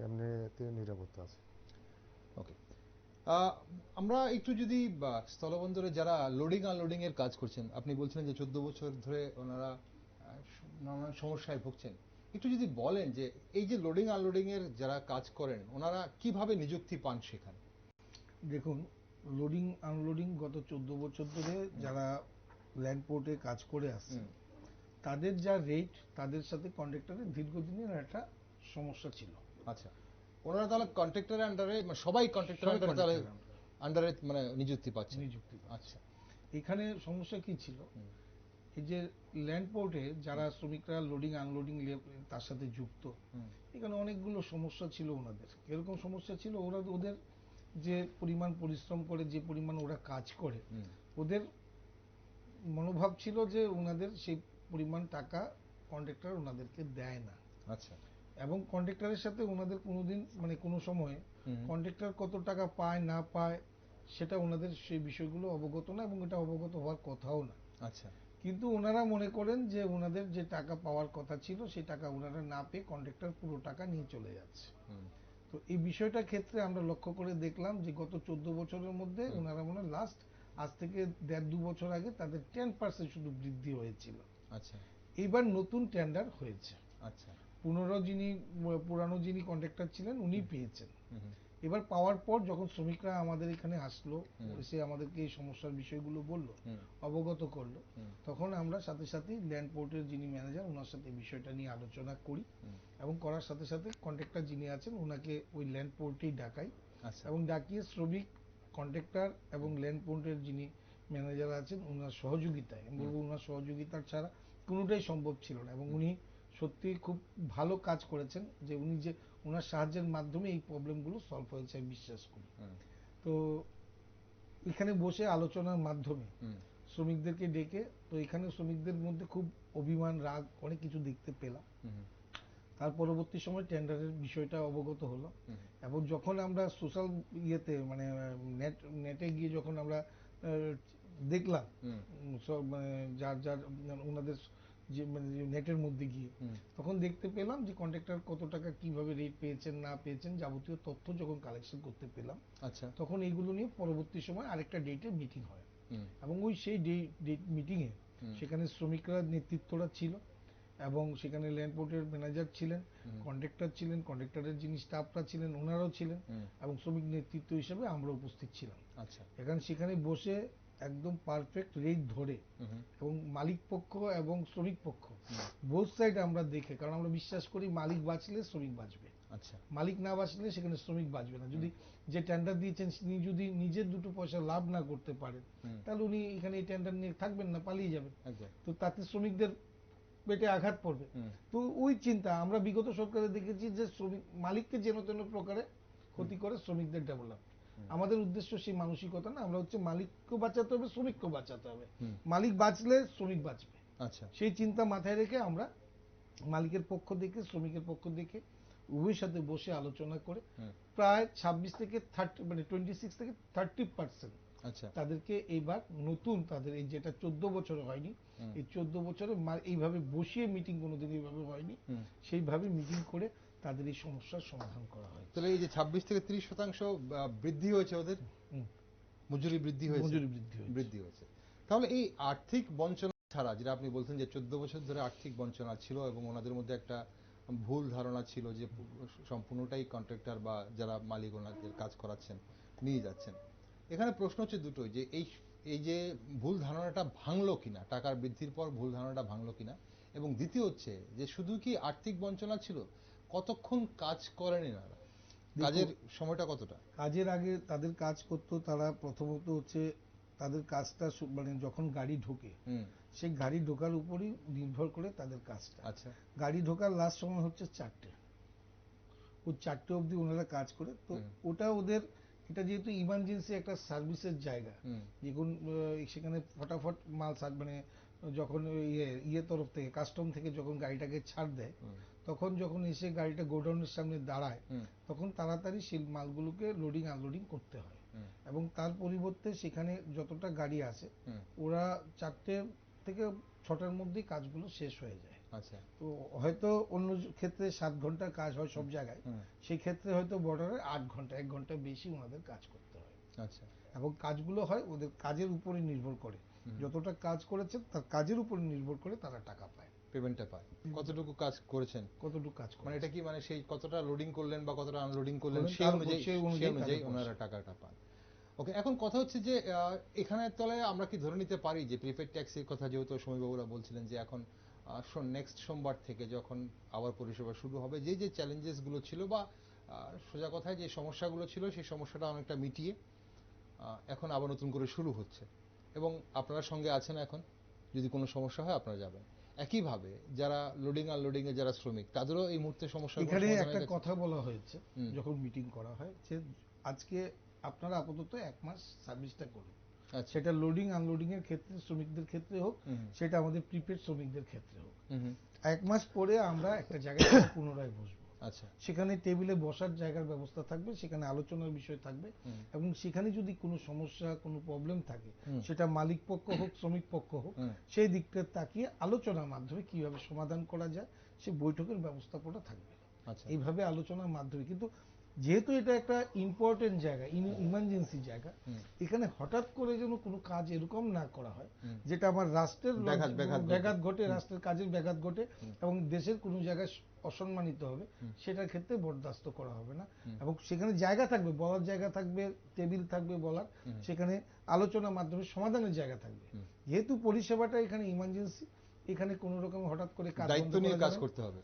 এমনিতে নিরাপত্তা আছে। ওকে, আমরা একটু যদি স্থলবন্দরে যারা লোডিং আনলোডিং এর কাজ করছেন, আপনি বলছিলেন যে 14 বছর ধরে ওনারা নানান সমস্যায় ভুগছেন, একটু যদি বলেন যে এই যে লোডিং আনলোডিং এর যারা কাজ করেন ওনারা কিভাবে নিযুক্তি পান সেখানে? দেখুন, লোডিং আনলোডিং গত 14 বছর ধরে যারা ল্যান্ড পোর্টে কাজ করে আসছে, হুম, তাদের যা রেট, তাদের সাথে কন্ট্রাক্টরের দীর্ঘদিনের একটা সমস্যা ছিল। আচ্ছা, ওনারা তাহলে কন্ট্রাক্টরের আন্ডারে, সবাই কন্ট্রাক্টরের সবাই আন্ডারে তাহলে কন্ট্রাক্টরের আন্ডারে মানে নিযুক্তি পাচ্ছেন? নিযুক্তি পাচ্ছে। আচ্ছা। এখানে সমস্যা কি ছিল, হুম, এই যে ল্যান্ড পোর্টে যারা শ্রমিকরা লোডিং আনলোডিং তার সাথে যুক্ত, হুম, এখানে অনেকগুলো সমস্যা ছিল ওনাদের। এরকম সমস্যা ছিল, ওরা ওদের যে পরিমাণ পরিশ্রম করে, যে পরিমাণ ওরা কাজ করে, হুম, ওদের মনোভাব ছিল যে ওনাদের সেই পরিমাণ টাকা কন্ট্রাক্টর ওনাদেরকে দেয় না। আচ্ছা। এবং কন্ট্রাক্টরের সাথে ওনাদের কোনোদিন মানে কোনো সময় হুম, কন্ট্রাক্টর কত টাকা পায় না পায় সেটা ওনাদের সেই বিষয়গুলো অবগত না, এবং এটা অবগত হওয়ার কথাও না। আচ্ছা। কিন্তু ওনারা মনে করেন যে ওনাদের যে টাকা পাওয়ার কথা ছিল সেই টাকা ওনারা না পেয়ে কন্ট্রাক্টর পুরো টাকা নিয়ে চলে যাচ্ছে। হুম, তো এই বিষয়টার ক্ষেত্রে আমরা লক্ষ্য করে দেখলাম যে গত 14 বছরের মধ্যে হুম, ওনারা মনে হয় লাস্ট আজ থেকে 1.5-2 বছর আগে তাদের 10% শুধু বৃদ্ধি হয়েছিল। আচ্ছা, এইবার নতুন টেন্ডার হয়েছে, আচ্ছা। পুরানো যিনি কন্ট্রাক্টর ছিলেন উনি হুম, পেয়েছেন। হুম, হুম, এবার পাওয়ার পর যখন শ্রমিকরা আমাদের এখানে আসলো, হুম, এসে আমাদেরকে এই সমস্যার বিষয়গুলো বললো, হুম, অবগত করলো, হুম, তখন আমরা সাথে সাথেই ল্যান্ড পোর্টের যিনি ম্যানেজার ওনার সাথে এই বিষয়টা নিয়ে আলোচনা করি, হুম, এবং করার সাথে সাথে কন্ট্রাক্টর যিনি আছেন ওনাকে ওই ল্যান্ড পোর্টেই ডাকাই, আচ্ছা। এবং ডাকিয়ে শ্রমিক, কন্ট্রাক্টর এবং হুম, ল্যান্ড পোর্টের যিনি ম্যানেজার আছেন ওনার সহযোগিতায়, আমি হুম, বলবো ওনার সহযোগিতার ছাড়া কোনোটাই সম্ভব ছিল না। এবং হুম, উনি সত্যি খুব ভালো কাজ করেছেন, যে উনি যে ওনার সাহায্যের মাধ্যমে এই প্রবলেমগুলো সলভ হয়েছে আমি বিশ্বাস করি। হুম, তো এখানে বসে আলোচনার মাধ্যমে হুম, শ্রমিকদেরকে ডেকে, তো এখানে শ্রমিকদের মধ্যে খুব অভিমান, রাগ, অনেক কিছু দেখতে পেলাম। হুম, তার পরবর্তী সময় টেন্ডারের বিষয়টা অবগত হলো, হুম, এবং যখন আমরা সোশ্যাল ইয়েতে মানে নেটে গিয়ে যখন আমরা দেখলাম, হুম, সব মানে যার যার ওনাদের যে মানে নেটের মধ্যে গিয়ে, হুম, তখন দেখতে পেলাম যে কন্ট্রাক্টর কত টাকা কিভাবে রেট পেয়েছেন না পেয়েছেন যাবতীয় তথ্য যখন কালেকশন করতে পেলাম, আচ্ছা। তখন এইগুলো নিয়ে পরবর্তী সময় আরেকটা ডেটে মিটিং হয়। হুম, এবং ওই সেই ডেট মিটিংয়ে হুম, সেখানে শ্রমিকরা নেতৃত্বরা ছিল, এবং সেখানে ল্যান্ড পোর্টের ম্যানেজার ছিলেন, হুম, কন্ট্রাক্টর ছিলেন, কন্ট্রাক্টরের যিনি স্টাফরা ছিলেন ওনারাও ছিলেন, হুম, এবং শ্রমিক নেতৃত্ব হিসেবে আমরা উপস্থিত ছিলাম। আচ্ছা। সেখানে বসে একদম পারফেক্ট রেট ধরে, হুম, হুম, এবং মালিক পক্ষ এবং শ্রমিক পক্ষ হুম, বোথ সাইড আমরা দেখে, কারণ আমরা বিশ্বাস করি মালিক বাঁচলে শ্রমিক বাঁচবে। আচ্ছা, মালিক না বাঁচলে সেখানে শ্রমিক বাঁচবে না। যদি যে টেন্ডার দিয়েছেন তিনি যদি নিজের দুটো পয়সা লাভ না করতে পারেন, তাহলে উনি এখানে এই টেন্ডার নিয়ে থাকবেন না, পালিয়ে যাবেন। একদম। তো তাতে শ্রমিকদের পেটে আঘাত পড়বে। তো ওই চিন্তা আমরা বিগত সরকারে দেখেছি যে শ্রমিক মালিককে যেন তেন প্রকারে ক্ষতি করে শ্রমিকদের ডেভেলপ। আমাদের উদ্দেশ্য সেই মানসিকতা না, আমরা হচ্ছে মালিককেও বাঁচাতে হবে, শ্রমিককেও বাঁচাতে হবে। মালিক বাঁচলে শ্রমিক বাঁচবে, আচ্ছা, সেই চিন্তা মাথায় রেখে আমরা মালিকের পক্ষ দেখে শ্রমিকের পক্ষ দেখে উভয়ের সাথে বসে আলোচনা করে প্রায় 26 থেকে 30 মানে 26 থেকে 30% আচ্ছা, তাদেরকে এইবার নতুন তাদের এই যেটা 14 বছরে হয়নি, এই 14 বছরে এইভাবে বসিয়ে মিটিং কোনোদিন এইভাবে হয়নি, সেইভাবে মিটিং করে তাদের এই সমস্যার সমাধান করা হয়। তাহলে এই যে 26 থেকে 30% বৃদ্ধি হয়েছে, ওদের মজুরি বৃদ্ধি হয়েছে। তাহলে এই আর্থিক বঞ্চনা ছাড়া, যেটা আপনি বলছেন যে 14 বছর ধরে আর্থিক বঞ্চনা ছিল এবং ওনাদের মধ্যে একটা ভুল ধারণা ছিল যে সম্পূর্ণটাই কন্ট্রাক্টর বা যারা মালিক ওনাদের কাজ করাচ্ছেন নিয়ে যাচ্ছেন। এখানে প্রশ্ন হচ্ছে দুটোই, যে এই যে ভুল ধারণাটা ভাঙলো কিনা, টাকার বৃদ্ধির পর ভুল ধারণাটা ভাঙলো কিনা, এবং দ্বিতীয় হচ্ছে যে শুধু কি আর্থিক বঞ্চনা ছিল, কতক্ষণ কাজ করেন এনারা, কাজের সময়টা কতটা? কাজের আগে তাদের কাজ করতো, তারা প্রথমত হচ্ছে তাদের কাজটা মানে যখন গাড়ি ঢোকে সেই গাড়ি ঢোকার উপরই নির্ভর করে তাদের কাজটা। আচ্ছা, গাড়ি ঢোকার লাস্ট সময় হচ্ছে 4টে, ওই 4টে অবধি ওনারা কাজ করে। তো ওটা ওদের, এটা যেহেতু ইমার্জেন্সি একটা সার্ভিসের জায়গা, যেগুন সেখানে ফটাফট মাল মানে যখন ইয়ে তরফ থেকে কাস্টম থেকে যখন গাড়িটাকে ছাড় দেয়, তখন যখন এসে গাড়িটা গোডাউনের সামনে দাঁড়ায়, তখন তাড়াতাড়ি সেই মালগুলোকে লোডিং আনলোডিং করতে হয়। এবং তার পরিবর্তে সেখানে যতটা গাড়ি আছে ওরা 4টে থেকে 6টার মধ্যেই কাজগুলো শেষ হয়ে যায়। আচ্ছা, তো হয়তো অন্য ক্ষেত্রে 7 ঘন্টার কাজ হয় সব জায়গায়, সেই ক্ষেত্রে হয়তো বর্ডারে 8 ঘন্টা, 1 ঘন্টা বেশি ওনাদের কাজ করতে হয়। আচ্ছা, এবং কাজগুলো হয় ওদের কাজের উপরে নির্ভর করে, যতটা কাজ করেছেন তার কাজের উপরে নির্ভর করে তারা টাকা পায়, পেমেন্টটা পায়। কতটুকু কাজ করেছেন, কতটুকু কাজ মানে এটা কি মানে সেই কতটা লোডিং করলেন বা কতটা আনলোডিং করলেন করলেন, সেই অনুযায়ী তাদের ওনারা টাকাটা পান। ওকে, এখন কথা হচ্ছে যে এখানে তলে আমরা কি ধরে নিতে পারি যে প্রিপেড ট্যাক্সির কথা যেহেতু সমীবাবুরা বলছিলেন যে এখন নেক্সট সোমবার থেকে যখন আবার পরিষেবা শুরু হবে, যে যে চ্যালেঞ্জেসগুলো ছিল বা সোজা কথায় যে সমস্যাগুলো ছিল সেই সমস্যাটা অনেকটা মিটিয়ে এখন আবার নতুন করে শুরু হচ্ছে, এবং আপনারা সঙ্গে আছেন, এখন যদি কোনো সমস্যা হয় আপনারা যাবেন। একইভাবে যারা লোডিং আনলোডিং এর যারা শ্রমিক, তাদেরও এই মুহূর্তে সমস্যা। এখানে একটা কথা বলা হয়েছে যখন মিটিং করা হয়, যে আজকে আপনারা আপাতত 1 মাস সার্ভিসটা করুন, সেটা লোডিং আনলোডিং এর ক্ষেত্রে শ্রমিকদের ক্ষেত্রে হোক, সেটা আমাদের প্রিপেড শ্রমিকদের ক্ষেত্রে হোক। 1 মাস পরে আমরা একটা জায়গায় পুনরায় বসবো। আচ্ছা, সেখানে টেবিলে বসার জায়গার ব্যবস্থা থাকবে, সেখানে আলোচনার বিষয় থাকবে, এবং সেখানে যদি কোনো সমস্যা কোনো প্রবলেম থাকে, সেটা মালিক পক্ষ হোক শ্রমিক পক্ষ হোক, সেই দিকটা তাকিয়ে আলোচনার মাধ্যমে কিভাবে সমাধান করা যায় সে বৈঠকের ব্যবস্থাপনা থাকবে। এইভাবে আলোচনার মাধ্যমে, কিন্তু যেহেতু এটা একটা ইম্পর্টেন্ট জায়গা, ইমার্জেন্সি জায়গা, এখানে হঠাৎ করে যেন কোনো কাজ এরকম না করা হয় যেটা আমার রাষ্ট্রের ব্যাঘাত ঘটে, রাষ্ট্রের কাজের ব্যাঘাত ঘটে এবং দেশের কোনো জায়গায় অসম্মানিত হবে, সেটার ক্ষেত্রে বরদাস্ত করা হবে না। এবং সেখানে জায়গা থাকবে, বলার জায়গা থাকবে, টেবিল থাকবে বলার, সেখানে আলোচনার মাধ্যমে সমাধানের জায়গা থাকবে। যেহেতু পরিষেবাটা এখানে ইমার্জেন্সি, এখানে কোনো রকম হঠাৎ করে দায়িত্ব নিয়ে কাজ করতে হবে,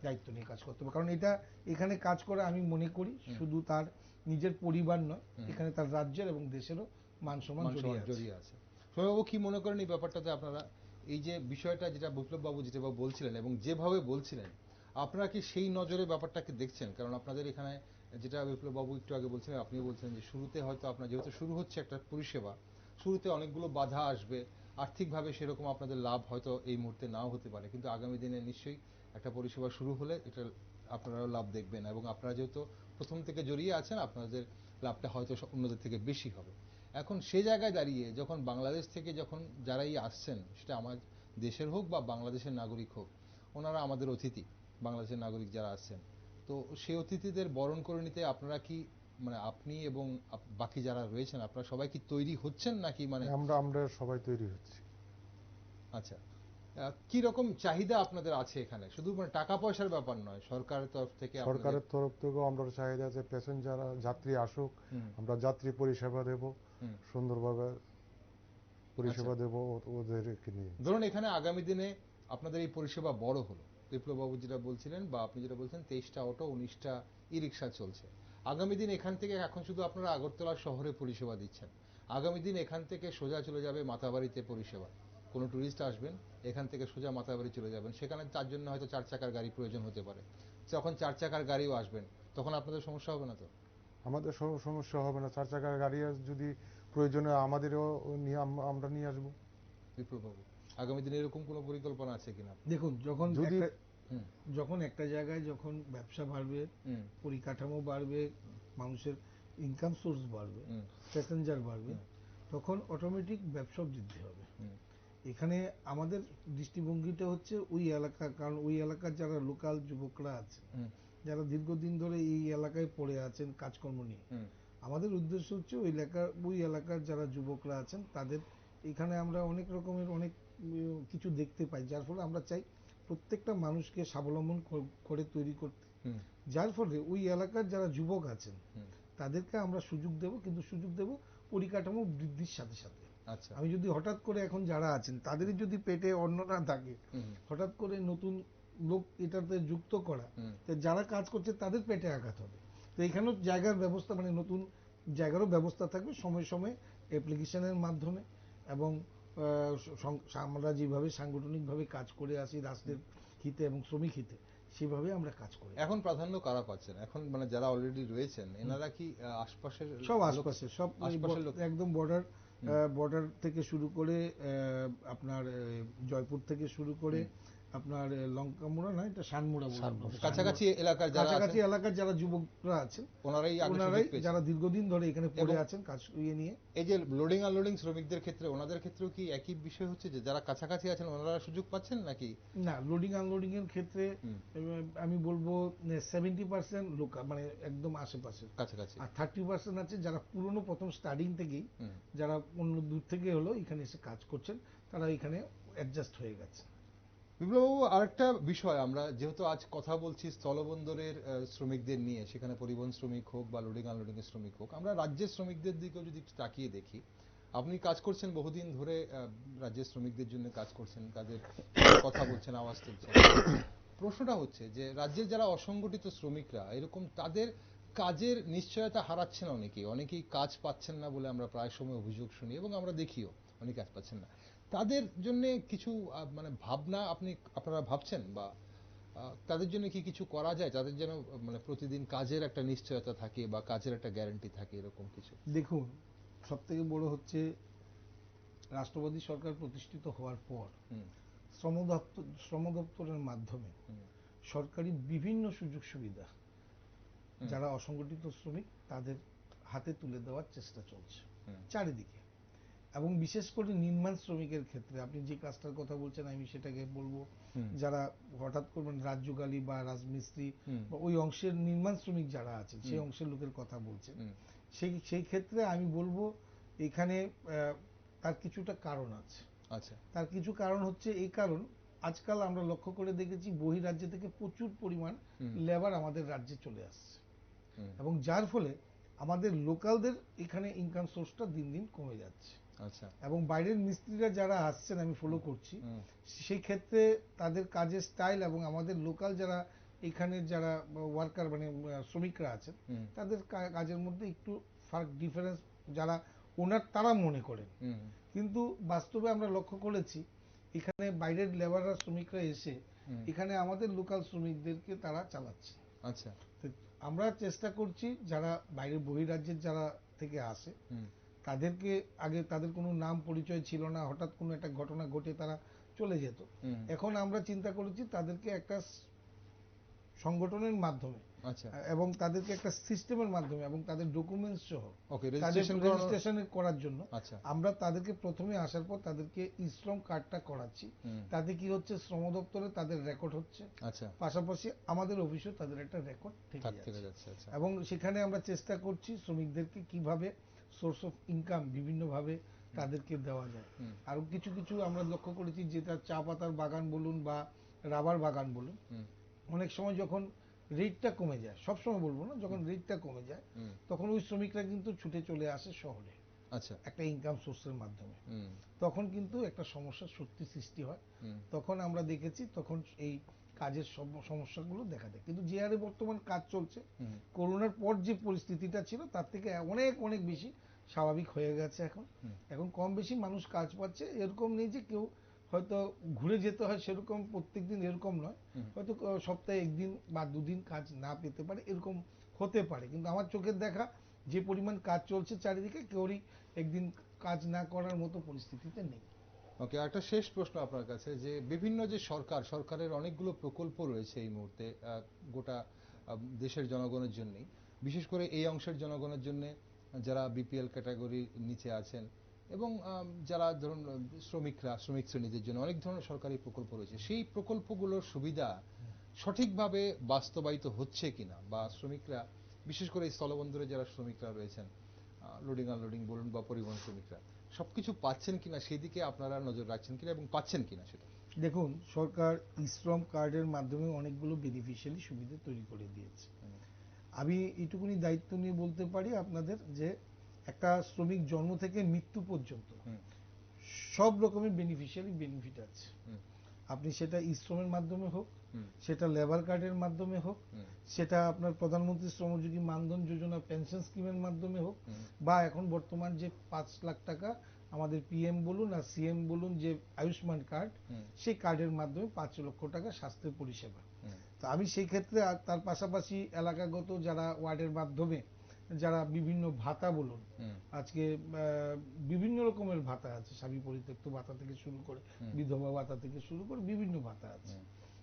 কারণ এটা এখানে কাজ করে আমি মনে করি শুধু তার নিজের পরিবার নয়, এখানে তার রাজ্যের এবং দেশেরও মান সম্মান জড়িয়ে আছে। সমীবাবু কি মনে করেন এই ব্যাপারটাতে আপনারা, এই যে বিষয়টা যেটা বিপ্লব বাবু যেটা বলছিলেন এবং যেভাবে বলছিলেন, আপনারা কি সেই নজরে ব্যাপারটাকে দেখছেন? কারণ আপনাদের এখানে যেটা বিপ্লব বাবু একটু আগে বলছিলেন, আপনিও বলছিলেন যে শুরুতে হয়তো আপনার যেহেতু শুরু হচ্ছে একটা পরিষেবা, শুরুতে অনেকগুলো বাধা আসবে, আর্থিকভাবে সেরকম আপনাদের লাভ হয়তো এই মুহূর্তে নাও হতে পারে, কিন্তু আগামী দিনে নিশ্চয়ই একটা পরিষেবা শুরু হলে এটা আপনারাও লাভ দেখবেন, এবং আপনারা যেহেতু প্রথম থেকে জড়িয়ে আছেন আপনাদের লাভটা হয়তো অন্যদের থেকে বেশি হবে। এখন সে জায়গায় দাঁড়িয়ে যখন বাংলাদেশ থেকে যখন যারাই আসছেন, সেটা আমার দেশের হোক বা বাংলাদেশের নাগরিক হোক, ওনারা আমাদের অতিথি, বাংলাদেশের নাগরিক যারা আসছেন, তো সেই অতিথিদের বরণ করে নিতে আপনারা কি, মানে আপনি এবং বাকি যারা রয়েছেন আপনারা সবাই কি তৈরি হচ্ছেন নাকি? মানে আমরা সবাই তৈরি হচ্ছি। আচ্ছা, কি রকম চাহিদা আপনাদের আছে এখানে? শুধু মানে টাকা পয়সার ব্যাপার নয়, সরকারের তরফ থেকেও আমরা চাহিদা আছে, প্যাসেঞ্জার যাত্রী আসুক, আমরা যাত্রী পরিষেবা দেব, সুন্দরভাবে পরিষেবা দেব ওদেরকে নিয়ে। ধরুন এখানে আগামী দিনে আপনাদের এই পরিষেবা বড় হলো, বিপ্লববাবু যেটা বলছিলেন বা আপনি যেটা বলছেন 23টা অটো 19টা ই রিক্সা চলছে। আগামী দিন এখান থেকে, এখন শুধু আপনারা আগরতলা শহরে পরিষেবা দিচ্ছেন, আগামী দিন এখান থেকে সোজা চলে যাবে মাতাবাড়িতে পরিষেবা। কোনো ট্যুরিস্ট আসবেন, এখান থেকে সোজা মাতাবাড়ি চলে যাবেন, সেখানে তার জন্য হয়তো 4 চাকার গাড়ি প্রয়োজন হতে পারে। যখন 4 চাকার গাড়িও আসবেন, তখন আপনাদের সমস্যা হবে না তো? আমাদের সমস্যা হবে না, 4 চাকার গাড়ি যদি প্রয়োজনে আমাদেরও নিয়ে আমরা নিয়ে আসবো। বিপ্লববাবু, আগামী দিনে এরকম কোনো পরিকল্পনা আছে কিনা? দেখুন, যদি যখন একটা জায়গায় যখন ব্যবসা বাড়বে, পরিকাঠামো বাড়বে, মানুষের ইনকাম সোর্স বাড়বে, প্যাসেঞ্জার বাড়বে, তখন অটোমেটিক ব্যবসা বৃদ্ধি হবে। এখানে আমাদের দৃষ্টিভঙ্গিটা হচ্ছে ওই এলাকা, কারণ ওই এলাকার যারা লোকাল যুবকরা আছে, যারা দীর্ঘদিন ধরে এই এলাকায় পড়ে আছেন কাজকর্ম নিয়ে, আমাদের উদ্দেশ্য হচ্ছে ওই এলাকার যারা যুবকরা আছেন তাদের এখানে আমরা অনেক রকমের অনেক কিছু দেখতে পাই, যার ফলে আমরা চাই প্রত্যেকটা মানুষকে স্বাবলম্বন করে তৈরি করতে। যার ফলে ওই এলাকার যারা যুবক আছেন তাদেরকে আমরা সুযোগ দেব, কিন্তু সুযোগ দেব পরিকাঠামো বৃদ্ধির সাথে সাথে। আচ্ছা, আমি যদি হঠাৎ করে এখন যারা আছেন তাদেরই যদি পেটে অন্ন না থাকে, হঠাৎ করে নতুন লোক এটাতে যুক্ত করা, তো যারা কাজ করছে তাদের পেটে আঘাত হবে। তো এখানেও জায়গার ব্যবস্থা, মানে নতুন জায়গারও ব্যবস্থা থাকবে সময় সময় অ্যাপ্লিকেশনের মাধ্যমে, এবং আমরা যেভাবে সাংগঠনিকভাবে কাজ করে আসি রাষ্ট্রের হিতে এবং শ্রমিক হিতে, সেভাবে আমরা কাজ করি। এখন প্রাধান্য কারা পাচ্ছেন এখন, মানে যারা অলরেডি রয়েছেন এনারা কি আশপাশের সব আশপাশে, সব আশপাশের লোক? একদম বর্ডার থেকে শুরু করে আপনার জয়পুর থেকে শুরু করে আপনার লঙ্কামুড়া, না এটা শানমুড়া, কাছাকাছি এলাকার যারা যুবকরা আছেন ওনারাই যারা দীর্ঘদিন ধরে এখানে পড়ে আছেন কাজ নিয়ে। এই যে লোডিং আনলোডিং শ্রমিকদের ক্ষেত্রে, ওনাদের ক্ষেত্রেও কি একই বিষয় হচ্ছে যে যারা কাছাকাছি আছেন ওনারা সুযোগ পাচ্ছেন নাকি? না, লোডিং আনলোডিং এর ক্ষেত্রে আমি বলবো 70% লোকাল, মানে একদম আশেপাশে কাছাকাছি, আর 30% আছে যারা পুরনো প্রথম স্টার্টিং থেকেই, যারা অন্য দূর থেকে হলো এখানে এসে কাজ করছেন, তারা এখানে অ্যাডজাস্ট হয়ে গেছে। বিপ্লববাবু, আরেকটা বিষয়, আমরা যেহেতু আজ কথা বলছি স্থলবন্দরের শ্রমিকদের নিয়ে, সেখানে পরিবহন শ্রমিক হোক বা লোডিং আনলোডিং এর শ্রমিক হোক, আমরা রাজ্যের শ্রমিকদের দিকেও যদি তাকিয়ে দেখি, আপনি কাজ করছেন বহুদিন ধরে, রাজ্যের শ্রমিকদের জন্য কাজ করছেন, তাদের কথা বলছেন, আওয়াজ তুলছেন। প্রশ্নটা হচ্ছে যে রাজ্যের যারা অসংগঠিত শ্রমিকরা এরকম, তাদের কাজের নিশ্চয়তা হারাচ্ছেন অনেকেই কাজ পাচ্ছেন না বলে আমরা প্রায় সময় অভিযোগ শুনি এবং আমরা দেখিও অনেক কাজ পাচ্ছেন না। তাদের জন্য কিছু মানে ভাবনা আপনারা ভাবছেন, বা তাদের জন্য কি কিছু করা যায়, তাদের যেন মানে প্রতিদিন কাজের একটা নিশ্চয়তা থাকে বা কাজের একটা গ্যারান্টি থাকে, এরকম কিছু? দেখুন, সব থেকে বড় হচ্ছে রাষ্ট্রবাদী সরকার প্রতিষ্ঠিত হওয়ার পর শ্রম দপ্তরের মাধ্যমে সরকারি বিভিন্ন সুযোগ সুবিধা যারা অসংগঠিত শ্রমিক তাদের হাতে তুলে দেওয়ার চেষ্টা চলছে চারিদিকে, এবং বিশেষ করে নির্মাণ শ্রমিকের ক্ষেত্রে আপনি যে কাজটার কথা বলছেন আমি সেটাকে বলবো, যারা হঠাৎ করবেন রাজযোগালী বা রাজমিস্ত্রি বা ওই অংশের নির্মাণ শ্রমিক যারা আছে সেই অংশের লোকের কথা বলছেন, সেই ক্ষেত্রে আমি বলবো এখানে তার কিছুটা কারণ আছে। আচ্ছা, তার কিছু কারণ হচ্ছে এই কারণ, আজকাল আমরা লক্ষ্য করে দেখেছি বহিরাজ্য থেকে প্রচুর পরিমাণ লেবার আমাদের রাজ্যে চলে আসছে, এবং যার ফলে আমাদের লোকালদের এখানে ইনকাম সোর্সটা দিন দিন কমে যাচ্ছে। আচ্ছা, এবং বাইরের মিস্ত্রিরা যারা আসছেন আমি ফলো করছি, সেই ক্ষেত্রে তাদের কাজের স্টাইল এবং আমাদের লোকাল যারা এখানের যারা ওয়ার্কার মানে শ্রমিকরা আছেন তাদের কাজের মধ্যে একটু ফারাক ডিফারেন্স যারা ওনার তারা মনে করেন, কিন্তু বাস্তবে আমরা লক্ষ্য করেছি এখানে বাইরের লেবাররা শ্রমিকরা এসে এখানে আমাদের লোকাল শ্রমিকদেরকে তারা চালাচ্ছে। আচ্ছা, আমরা চেষ্টা করছি যারা বাইরের বহিরাজ্যের যারা থেকে আসে তাদেরকে, আগে তাদের কোনো নাম পরিচয় ছিল না, হঠাৎ কোনো একটা ঘটনা ঘটে তারা চলে যেত, এখন আমরা চিন্তা করেছি তাদেরকে একটা সংগঠনের মাধ্যমে এবং তাদেরকে একটা সিস্টেমের মাধ্যমে এবং তাদের ডকুমেন্টস সহ রেজিস্ট্রেশন করার জন্য আমরা তাদেরকে প্রথমে আসার পর তাদেরকে ই-শ্রম কার্ডটা করাচ্ছি। তাতে কি হচ্ছে, শ্রম দপ্তরে তাদের রেকর্ড হচ্ছে, পাশাপাশি আমাদের অফিসেও তাদের একটা রেকর্ড থেকে যাচ্ছে, এবং সেখানে আমরা চেষ্টা করছি শ্রমিকদেরকে কিভাবে সোর্স অফ ইনকাম বিভিন্নভাবে তাদেরকে দেওয়া যায়। আরো কিছু কিছু আমরা লক্ষ্য করেছি, যেটা চা পাতার বাগান বলুন বা রাবার বাগান বলুন, অনেক সময় যখন রেটটা কমে যায়, সবসময় বলবো না, যখন রেটটা কমে যায় তখন ওই শ্রমিকরা কিন্তু ছুটে চলে আসে শহরে একটা ইনকাম সোর্সের মাধ্যমে, তখন কিন্তু একটা সমস্যার সত্যি সৃষ্টি হয়। তখন আমরা দেখেছি তখন এই কাজের সমস্যাগুলো দেখা দেয়। কিন্তু যে হারে বর্তমান কাজ চলছে, হুম। করোনার পর যে পরিস্থিতিটা ছিল তার থেকে অনেক অনেক বেশি স্বাভাবিক হয়ে গেছে এখন। হুম। এখন কম বেশি মানুষ কাজ পাচ্ছে, এরকম নেই যে কেউ হয়তো ঘুরে যেতে হয় সেরকম প্রত্যেকদিন এরকম নয়, হুম। হয়তো সপ্তাহে একদিন বা দুদিন কাজ না পেতে পারে, এরকম হতে পারে। কিন্তু আমার চোখের দেখা যে পরিমাণ কাজ চলছে চারিদিকে, কেউরই একদিন কাজ না করার মতো পরিস্থিতিতে নেই। ওকে, একটা শেষ প্রশ্ন আপনার কাছে, যে বিভিন্ন যে সরকারের অনেকগুলো প্রকল্প রয়েছে এই মুহূর্তে গোটা দেশের জনগণের জন্যই, বিশেষ করে এই অংশের জনগণের জন্য যারা বিপিএল ক্যাটাগরির নিচে আছেন এবং যারা ধরুন শ্রমিক শ্রেণীদের জন্য অনেক ধরনের সরকারি প্রকল্প রয়েছে, সেই প্রকল্পগুলোর সুবিধা সঠিকভাবে বাস্তবায়িত হচ্ছে কিনা, বা শ্রমিকরা বিশেষ করে এই স্থলবন্দরে যারা শ্রমিকরা রয়েছেন, লোডিং আনলোডিং বলুন বা পরিবহন শ্রমিকরা, সবকিছু পাচ্ছেন কিনা সেই দিকে আপনারা নজর রাখছেন কিনা এবং পাচ্ছেন কিনা সেটা? দেখুন, সরকার ই-শ্রম কার্ডের মাধ্যমে অনেকগুলো বেনিফিশিয়ারি সুবিধা তৈরি করে দিয়েছে। আমি এইটুকুনি দায়িত্ব নিয়ে বলতে পারি আপনাদের যে একটা শ্রমিক জন্ম থেকে মৃত্যু পর্যন্ত সব রকমের বেনিফিশিয়ারি বেনিফিট আছে। আপনি সেটা ই-শ্রমের মাধ্যমে হোক, সেটা লেবার কার্ডের মাধ্যমে হোক, সেটা আপনার প্রধানমন্ত্রী শ্রমযোগী মানধন যোজনা পেনশন স্কিমের মাধ্যমে হোক, বা এখন বর্তমান যে 5 লাখ টাকা আমাদের পিএম বলুন আর সিএম বলুন যে আয়ুষ্মান কার্ড, সেই কার্ডের মাধ্যমে 5 লক্ষ টাকা স্বাস্থ্য পরিষেবা। তো আমি সেই ক্ষেত্রে তার পাশাপাশি এলাকাগত যারা ওয়ার্ডের মাধ্যমে যারা বিভিন্ন ভাতা বলুন, আজকে বিভিন্ন রকমের ভাতা আছে, স্বামী পরিত্যক্ত ভাতা থেকে শুরু করে বিধবা ভাতা থেকে শুরু করে বিভিন্ন ভাতা আছে।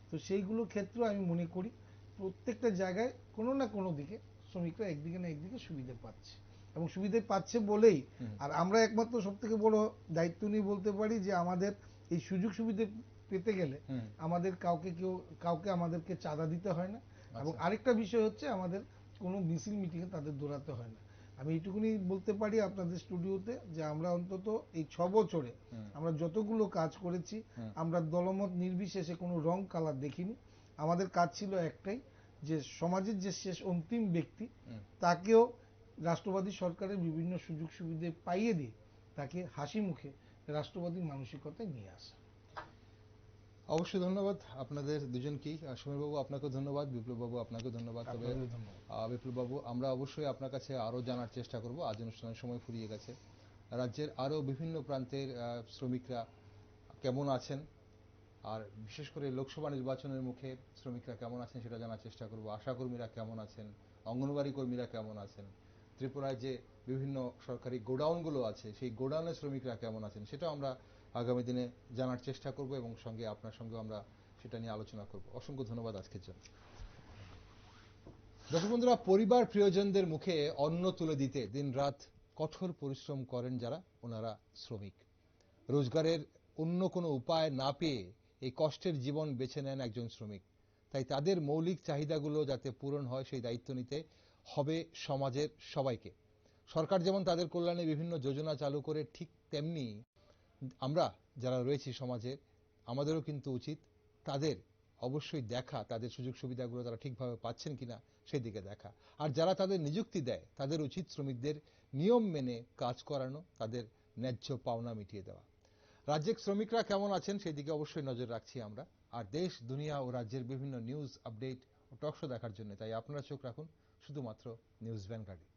তো সেইগুলো ক্ষেত্রে আমি মনে করি প্রত্যেকটা জায়গায় কোনো না কোনো দিকে শ্রমিকরা একদিকে না একদিকে সুবিধা পাচ্ছে, এবং সুবিধা পাচ্ছে বলেই আর আমরা একমাত্র সব থেকে বড় দায়িত্ব নিয়ে বলতে পারি যে আমাদের এই সুযোগ সুবিধা পেতে গেলে আমাদের কাউকে আমাদেরকে চাঁদা দিতে হয় না। এবং আরেকটা বিষয় হচ্ছে আমাদের কোনো মিছিল মিটিংয়ে তাদের দৌড়াতে হয় না। আমি এইটুকুনি বলতে পারি আপনাদের স্টুডিওতে যে আমরা অন্তত এই 6 বছরে আমরা যতগুলো কাজ করেছি, আমরা দলমত নির্বিশেষে কোনো রং কালার দেখিনি। আমাদের কাজ ছিল একটাই, যে সমাজের যে শেষ অন্তিম ব্যক্তি তাকেও রাষ্ট্রবাদী সরকারের বিভিন্ন সুযোগ সুবিধা পাইয়ে দিয়ে তাকে হাসি মুখে রাষ্ট্রবাদী মানসিকতায় নিয়ে আসা। অবশ্যই ধন্যবাদ আপনাদের দুজনকেই। সমীরবাবু আপনাকে ধন্যবাদ, বিপ্লববাবু আপনাকে ধন্যবাদ। তবে বিপ্লববাবু, আমরা অবশ্যই আপনার কাছে আরও জানার চেষ্টা করব। আজ অনুষ্ঠানের সময় ফুরিয়ে গেছে। রাজ্যের আরও বিভিন্ন প্রান্তের শ্রমিকরা কেমন আছেন, আর বিশেষ করে লোকসভা নির্বাচনের মুখে শ্রমিকরা কেমন আছেন সেটা জানার চেষ্টা করব। আশাকর্মীরা কেমন আছেন, অঙ্গনওয়াড়ি কর্মীরা কেমন আছেন, ত্রিপুরায় যে বিভিন্ন সরকারি গোডাউনগুলো আছে সেই গোডাউনের শ্রমিকরা কেমন আছেন সেটাও আমরা আগামী দিনে জানার চেষ্টা করব, এবং সঙ্গে আপনার সঙ্গে আমরা সেটা নিয়ে আলোচনা করব। অসংখ্য ধন্যবাদ আজকের জন্য। দর্শক বন্ধুরা, পরিবার প্রিয়জনদের মুখে অন্ন তুলে দিতে দিনরাত কঠোর পরিশ্রম করেন যারা, ওনারা শ্রমিক। রোজগারের অন্য কোনো উপায় না পেয়ে এই কষ্টের জীবন বেছে নেন একজন শ্রমিক। তাই তাদের মৌলিক চাহিদাগুলো যাতে পূরণ হয় সেই দায়িত্ব নিতে হবে সমাজের সবাইকে। সরকার যেমন তাদের কল্যাণে বিভিন্ন যোজনা চালু করে, ঠিক তেমনি আমরা যারা রয়েছি সমাজে, আমাদেরও কিন্তু উচিত তাদের অবশ্যই দেখা, তাদের সুযোগ সুবিধাগুলো তারা ঠিকভাবে পাচ্ছেন কিনা সেদিকে দেখা। আর যারা তাদের নিযুক্তি দেয় তাদের উচিত শ্রমিকদের নিয়ম মেনে কাজ করানো, তাদের ন্যায্য পাওনা মিটিয়ে দেওয়া। রাজ্যের শ্রমিকরা কেমন আছেন সেই দিকে অবশ্যই নজর রাখছি আমরা। আর দেশ, দুনিয়া ও রাজ্যের বিভিন্ন নিউজ আপডেট ও টক শো দেখার জন্য তাই আপনারা চোখ রাখুন শুধুমাত্র নিউজ ভ্যানগার্ডে।